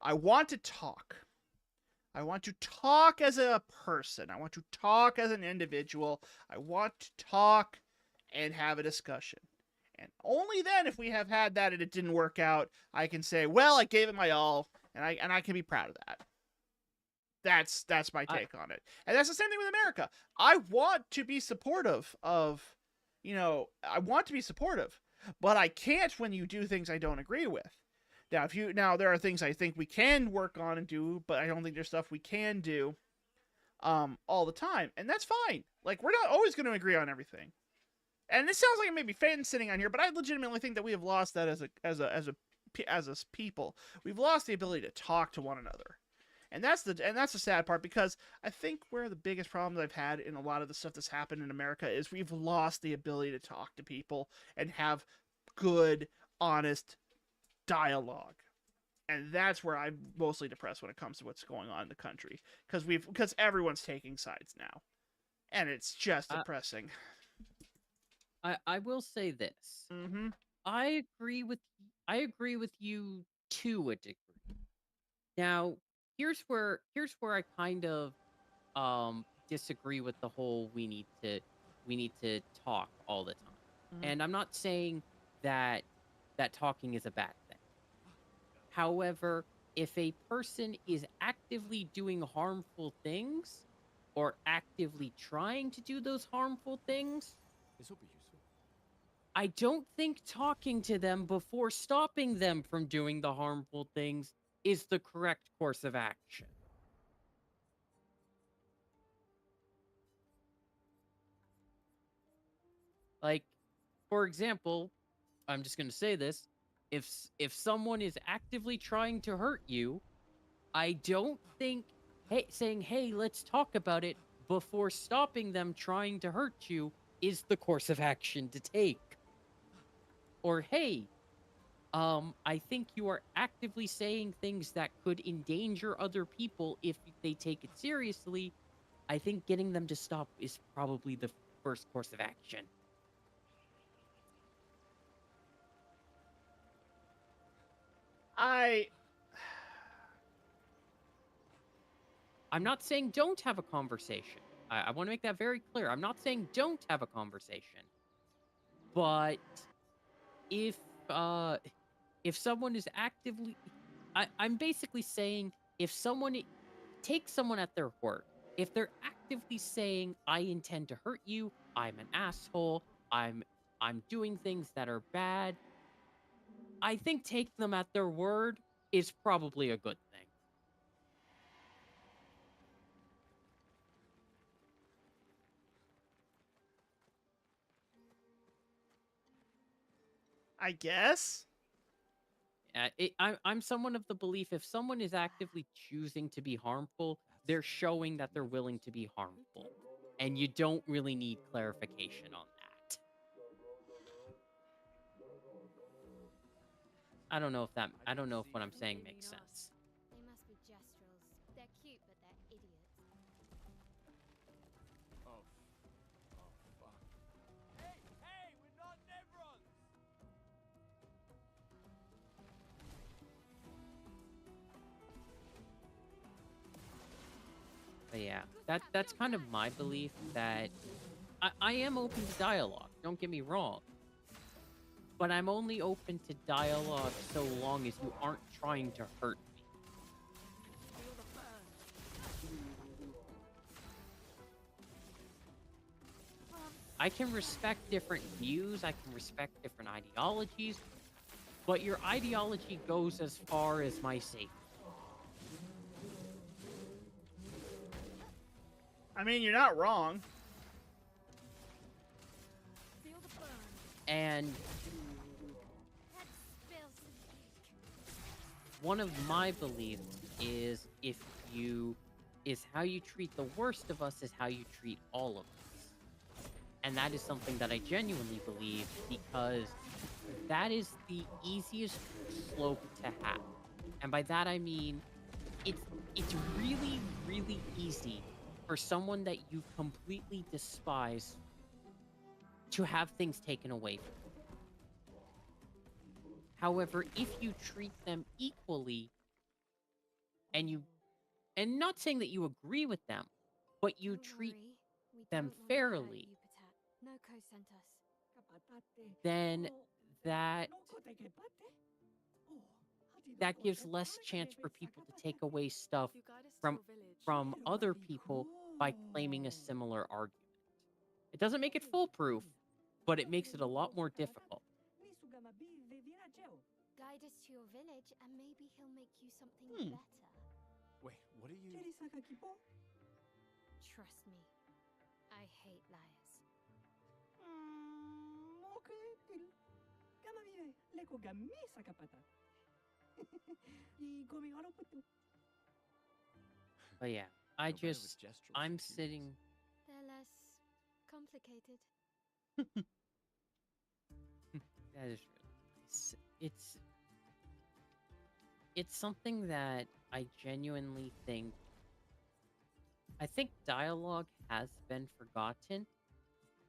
I want to talk. I want to talk as a person. I want to talk as an individual. I want to talk and have a discussion. And only then, if we have had that and it didn't work out, I can say, well, I gave it my all, and I can be proud of that. That's my take on it. And that's the same thing with America. I want to be supportive of, I want to be supportive, but I can't when you do things I don't agree with. Now there are things I think we can work on and do, but I don't think there's stuff we can do all the time, and that's fine. Like, we're not always going to agree on everything. And it sounds like it may be fans sitting on here, but I legitimately think that we have lost that as a people. We've lost the ability to talk to one another. And that's the sad part, because I think where the biggest problems I've had in a lot of the stuff that's happened in America is we've lost the ability to talk to people and have good, honest dialogue. And that's where I'm mostly depressed when it comes to what's going on in the country, because everyone's taking sides now, and it's just depressing. I will say this. Mm-hmm. I agree with you to a degree. Now, here's where I kind of disagree with the whole we need to talk all the time. Mhm. And I'm not saying that talking is a bad thing. However, if a person is actively doing harmful things or actively trying to do those harmful things, This will be useful. I don't think talking to them before stopping them from doing the harmful things is the correct course of action. Like, for example, I'm just going to say this, if someone is actively trying to hurt you, I don't think saying, "Hey, let's talk about it," before stopping them trying to hurt you is the course of action to take. Or, "Hey, I think you are actively saying things that could endanger other people if they take it seriously. I think getting them to stop is probably the first course of action." I'm not saying don't have a conversation. I want to make that very clear. I'm not saying don't have a conversation. But if someone is actively, I'm basically saying, if someone takes someone at their word, if they're actively saying, "I intend to hurt you, I'm an asshole, I'm doing things that are bad," I think take them at their word is probably a good thing. I guess. I'm someone of the belief if someone is actively choosing to be harmful, they're showing that they're willing to be harmful. And you don't really need clarification on that. I don't know if what I'm saying makes sense. They must be Jestrels. They're cute, but they're idiots. Oh. Oh, fuck. Hey, hey, we're not Nevrons! But yeah, that's kind of my belief that I am open to dialogue. Don't get me wrong. But I'm only open to dialogue so long as you aren't trying to hurt me. I can respect different views, I can respect different ideologies, but your ideology goes as far as my safety. I mean, you're not wrong. Feel the burn. And Let's spill some ink. one of my beliefs is how you treat the worst of us is how you treat all of us. And that is something that I genuinely believe because that is the easiest slope to have. And by that I mean it's really, really easy for someone that you completely despise to have things taken away from them. However, if you treat them equally and not saying that you agree with them, but you Don't treat worry, we them don't want to hurt fairly, you, Patat. Noko sent us. then that gives less chance for people to take away stuff If you guide us to from your village, from other people by claiming a similar argument. It doesn't make it foolproof, but it makes it a lot more difficult. Guide us to your village, and maybe he'll make you something Hmm. better. Wait, what are you... Trust me, I hate liars. But yeah, You're better with gestural I'm cues. sitting. They're less complicated. That is really nice. It's something that I genuinely think. I think dialogue has been forgotten,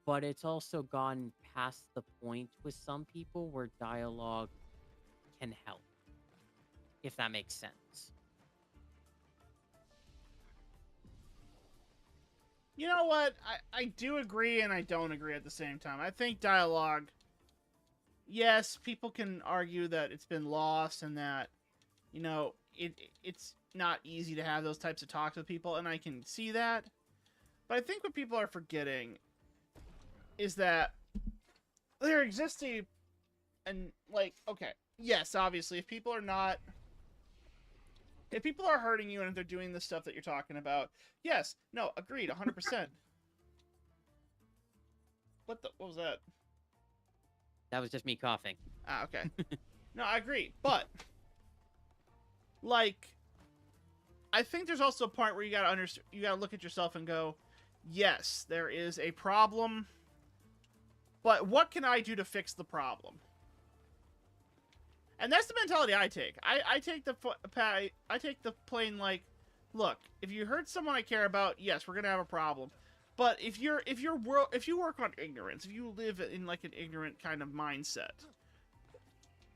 but it's also gone past the point with some people where dialogue can help, if that makes sense. You know what? I do agree and I don't agree at the same time. I think dialogue, yes, people can argue that it's been lost and that, you know, it's not easy to have those types of talks with people, and I can see that. But I think what people are forgetting is that there exists okay, yes, obviously, if people are hurting you and if they're doing the stuff that you're talking about, yes, no, agreed, 100%. What was that? That was just me coughing. Ah, okay. No, I agree, but like, I think there's also a point where you gotta look at yourself and go, yes, there is a problem, but what can I do to fix the problem? And that's the mentality I take. I take the plain like, look, if you hurt someone I care about, yes, we're gonna have a problem. But if you work on ignorance, if you live in like an ignorant kind of mindset,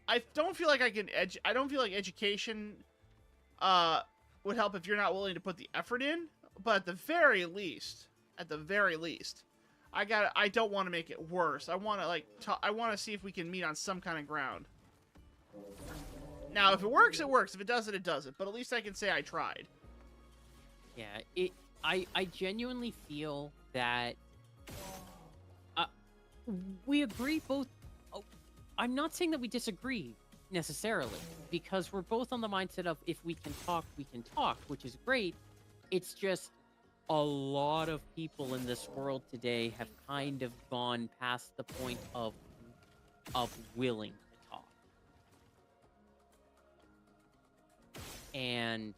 I don't feel like I don't feel like education would help if you're not willing to put the effort in. But at the very least, I don't want to make it worse. I want to I want to see if we can meet on some kind of ground. Now, if it works, it works. If it doesn't, it doesn't. But at least I can say I tried. Yeah, I genuinely feel that we agree both. Oh, I'm not saying that we disagree. necessarily, because we're both on the mindset of if we can talk, which is great. It's just a lot of people in this world today have kind of gone past the point of willing to talk. And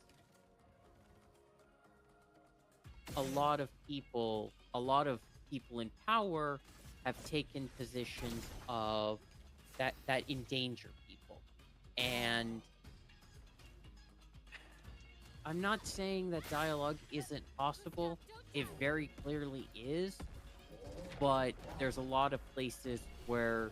a lot of people in power have taken positions of that endanger people. And I'm not saying that dialogue isn't possible. It very clearly is. But there's a lot of places where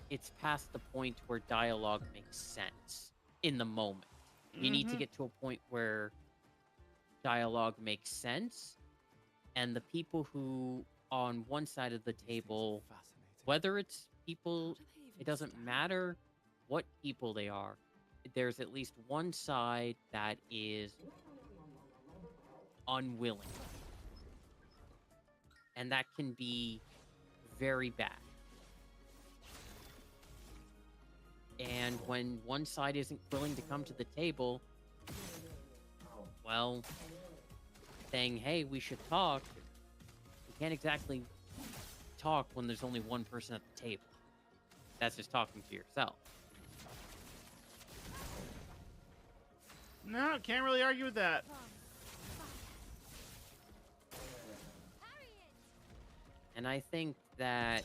it's past the point where dialogue makes sense in the moment. You need to Mhm. get to a point where dialogue makes sense, and the people who on one side of the table, whether it's people, it doesn't matter what people they are, there's at least one side that is unwilling, and that can be very bad. And when one side isn't willing to come to the table, well, saying, hey, we should talk, you can't exactly talk when there's only one person at the table. That's just talking to yourself. No, can't really argue with that. And I think that,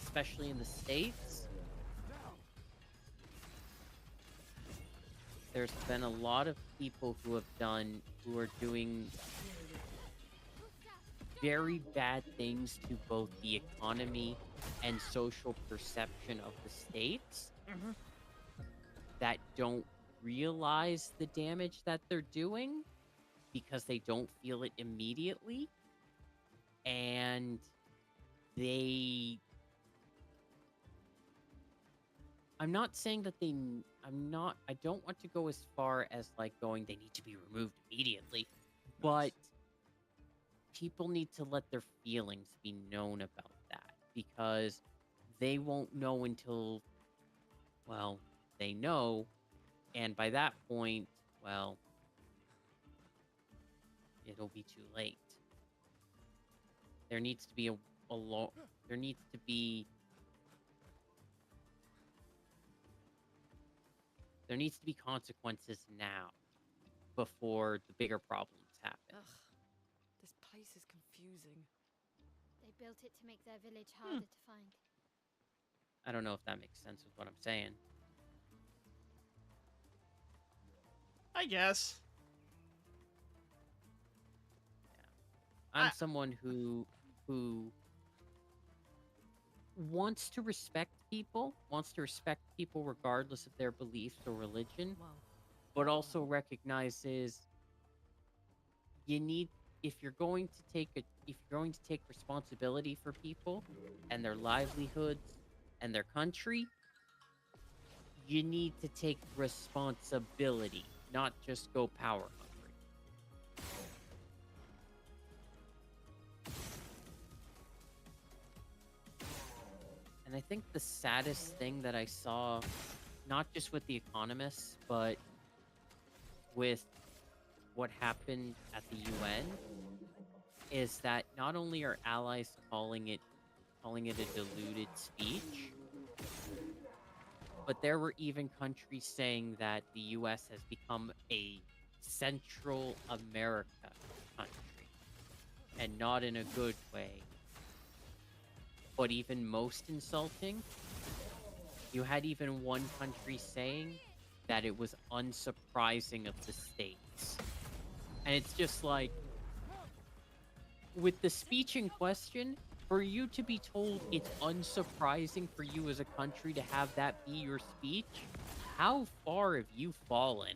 especially in the States, there's been a lot of people who are doing very bad things to both the economy and social perception of the States Mhm. that don't realize the damage that they're doing because they don't feel it immediately. And I'm not saying that I don't want to go as far as like going, they need to be removed immediately, but people need to let their feelings be known about that, because they won't know until, well, they know, and by that point, well, it'll be too late. There needs to be there needs to be consequences now before the bigger problems happen. Ugh, this place is confusing. They built it to make their village harder to find. I don't know if that makes sense with what I'm saying. I guess. I'm I- someone who wants to respect people regardless of their beliefs or religion, Well, but also recognizes you need, if you're going to take responsibility for people and their livelihoods and their country, you need to take responsibility, not just go power hungry. And I think the saddest thing that I saw, not just with The Economist, but with what happened at the UN, is that not only are allies calling it a diluted speech, but there were even countries saying that the US has become a Central America country, and not in a good way. But even most insulting, you had even one country saying that it was unsurprising of the States. And it's just like, with the speech in question, for you to be told it's unsurprising for you as a country to have that be your speech, how far have you fallen?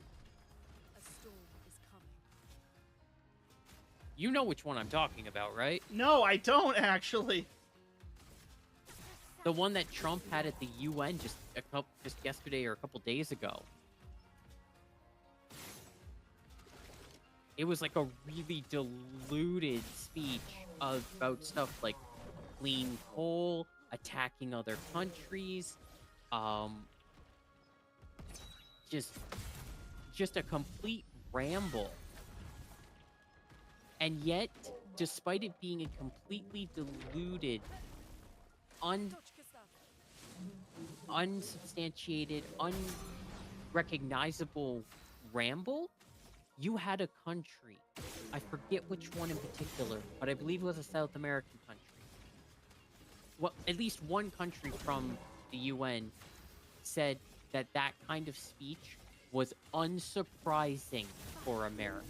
a storm is coming. You know which one I'm talking about, right? No, I don't actually. The one that Trump had at the UN just yesterday or a couple days ago. It was like a really diluted speech about stuff like clean coal, attacking other countries, just a complete ramble. And yet, despite it being a completely diluted, unsubstantiated, unrecognizable ramble, you had a country. I forget which one in particular, but I believe it was a South American country. Well, at least one country from the UN said that that kind of speech was unsurprising for America.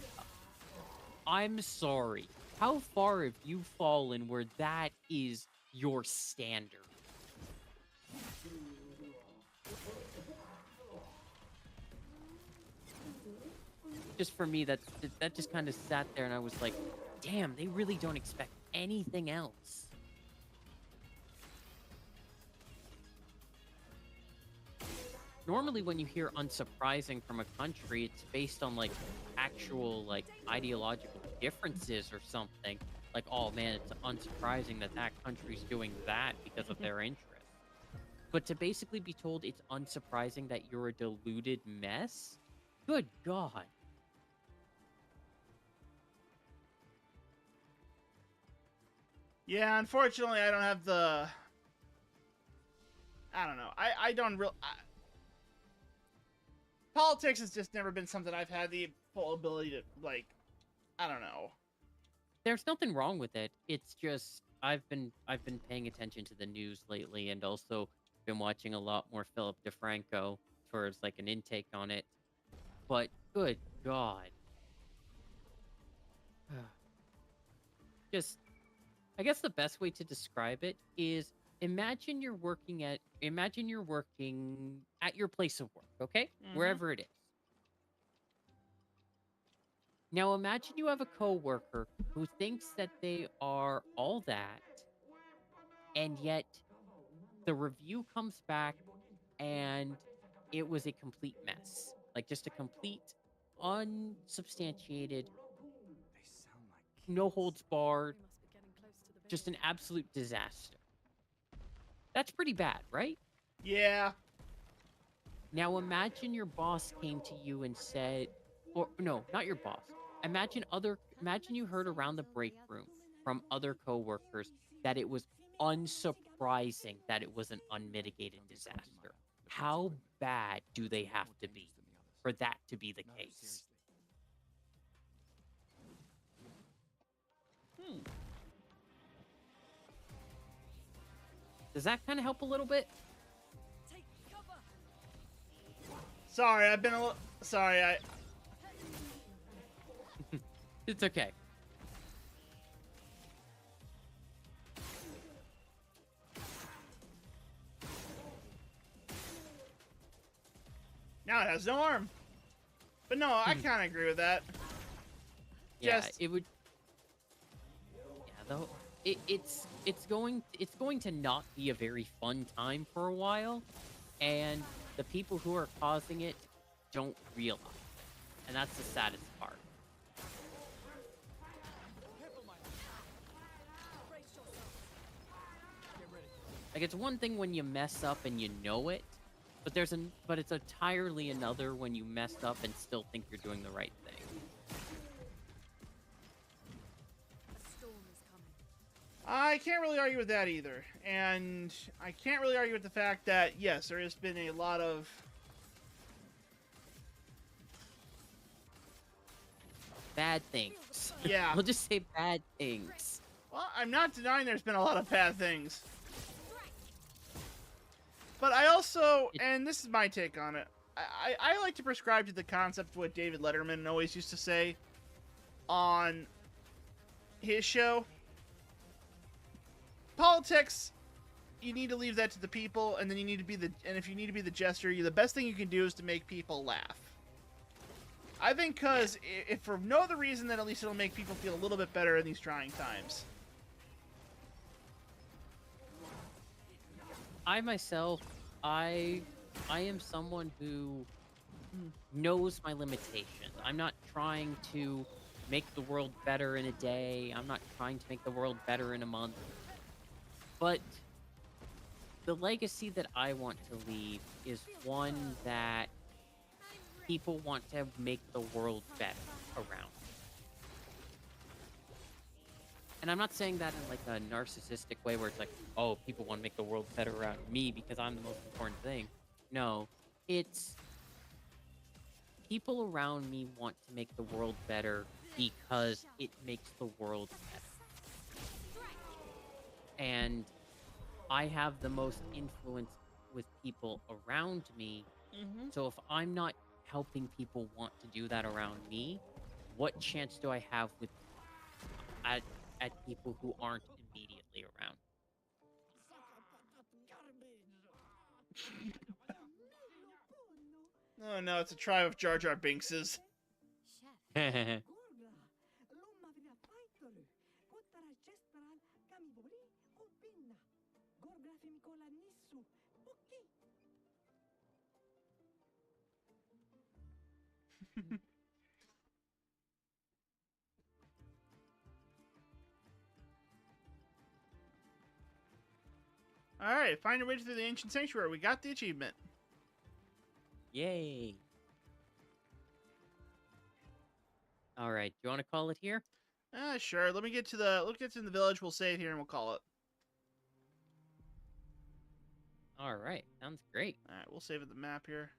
I'm sorry. How far have you fallen where that is your standard? Just for me, that just kind of sat there, and I was like, damn, they really don't expect anything else. Normally when you hear unsurprising from a country, it's based on like actual like ideological differences or something. Like, oh man, it's unsurprising that that country's doing that because of their interests. But to basically be told it's unsurprising that you're a deluded mess? Good God. Yeah, unfortunately, I don't have the. I don't know. I don't real. Politics has just never been something I've had the full ability to like. I don't know. There's nothing wrong with it. It's just I've been paying attention to the news lately, and also been watching a lot more Philip DeFranco for like an intake on it. But good God. Just, I guess the best way to describe it is imagine you're working at your place of work, okay? Wherever it is. Now imagine you have a coworker who thinks that they are all that, and yet the review comes back and it was a complete mess. Like just a complete, unsubstantiated, They sound like no holds barred, We must be getting close to the just an absolute disaster. That's pretty bad, right? Yeah. Now imagine your boss came to you and said, or no, not your boss. Imagine you heard around the break room from other coworkers that it was unsurprising that it was an unmitigated disaster. How bad do they have to be for that to be the case? Does that kind of help a little bit? Take cover. Sorry, I've been a little. Sorry, I. It's okay. Now it has no arm. But no, I kind of agree with that. Yeah, Just- it would. Yeah, though it's going to not be a very fun time for a while, and the people who are causing it don't realize, and that's the saddest part. Like it's one thing when you mess up and you know it, but it's entirely another when you mess up and still think you're doing the right thing. A storm is coming. I can't really argue with that either. And I can't really argue with the fact that, yes, there has been a lot of... Bad things. Yeah. We'll just say bad things. Well, I'm not denying there's been a lot of bad things. But I also, and this is my take on it, I like to prescribe to the concept of what David Letterman always used to say on his show. Politics, you need to leave that to the people, and then you need to be and if you need to be the jester, the best thing you can do is to make people laugh. I think because if for no other reason, then at least it'll make people feel a little bit better in these trying times. I myself, I am someone who knows my limitations. I'm not trying to make the world better in a day. I'm not trying to make the world better in a month. But the legacy that I want to leave is one that people want to make the world better around. And I'm not saying that in like a narcissistic way where it's like, oh, people want to make the world better around me because I'm the most important thing. No, it's people around me want to make the world better because it makes the world better. And I have the most influence with people around me. Mm-hmm. So if I'm not helping people want to do that around me, what chance do I have with at people who aren't immediately around? Oh no, it's a tribe of Jar Jar Binkses. Chef, All right, find your way through the ancient sanctuary. We got the achievement. Yay. All right, do you want to call it here? Sure. Let's get to the village. We'll save here and we'll call it. All right, sounds great. All right, we'll save it the map here.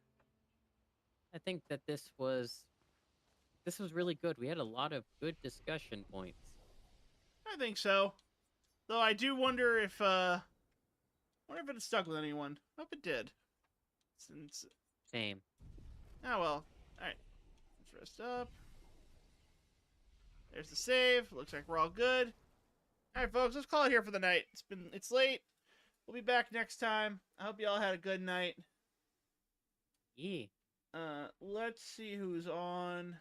I think that this was really good. We had a lot of good discussion points. I think so. Though I do wonder if it stuck with anyone. Hope it did. Since Same. oh well. All right. Let's rest up. There's the save. Looks like we're all good. All right, folks. Let's call it here for the night. It's late. We'll be back next time. I hope you all had a good night. Yeah. Let's see who's on.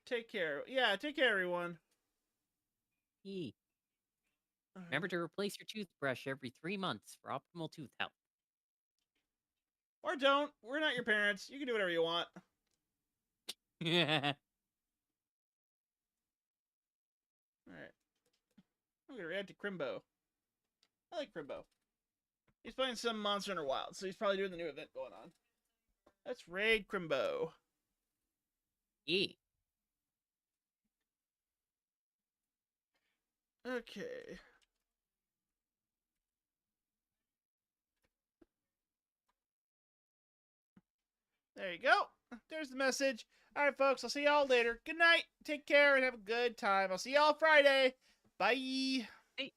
Take care. Yeah, take care, everyone. Yeah. Remember to replace your toothbrush every 3 months for optimal tooth health. Or don't. We're not your parents. You can do whatever you want. Yeah. Alright. I'm gonna react to Crimbo. I like Crimbo. He's playing some Monster Hunter Wild, so he's probably doing the new event going on. Let's raid Crimbo. Yeah. Okay. There you go. There's the message. All right, folks. I'll see y'all later. Good night. Take care and have a good time. I'll see y'all Friday. Bye. Hey.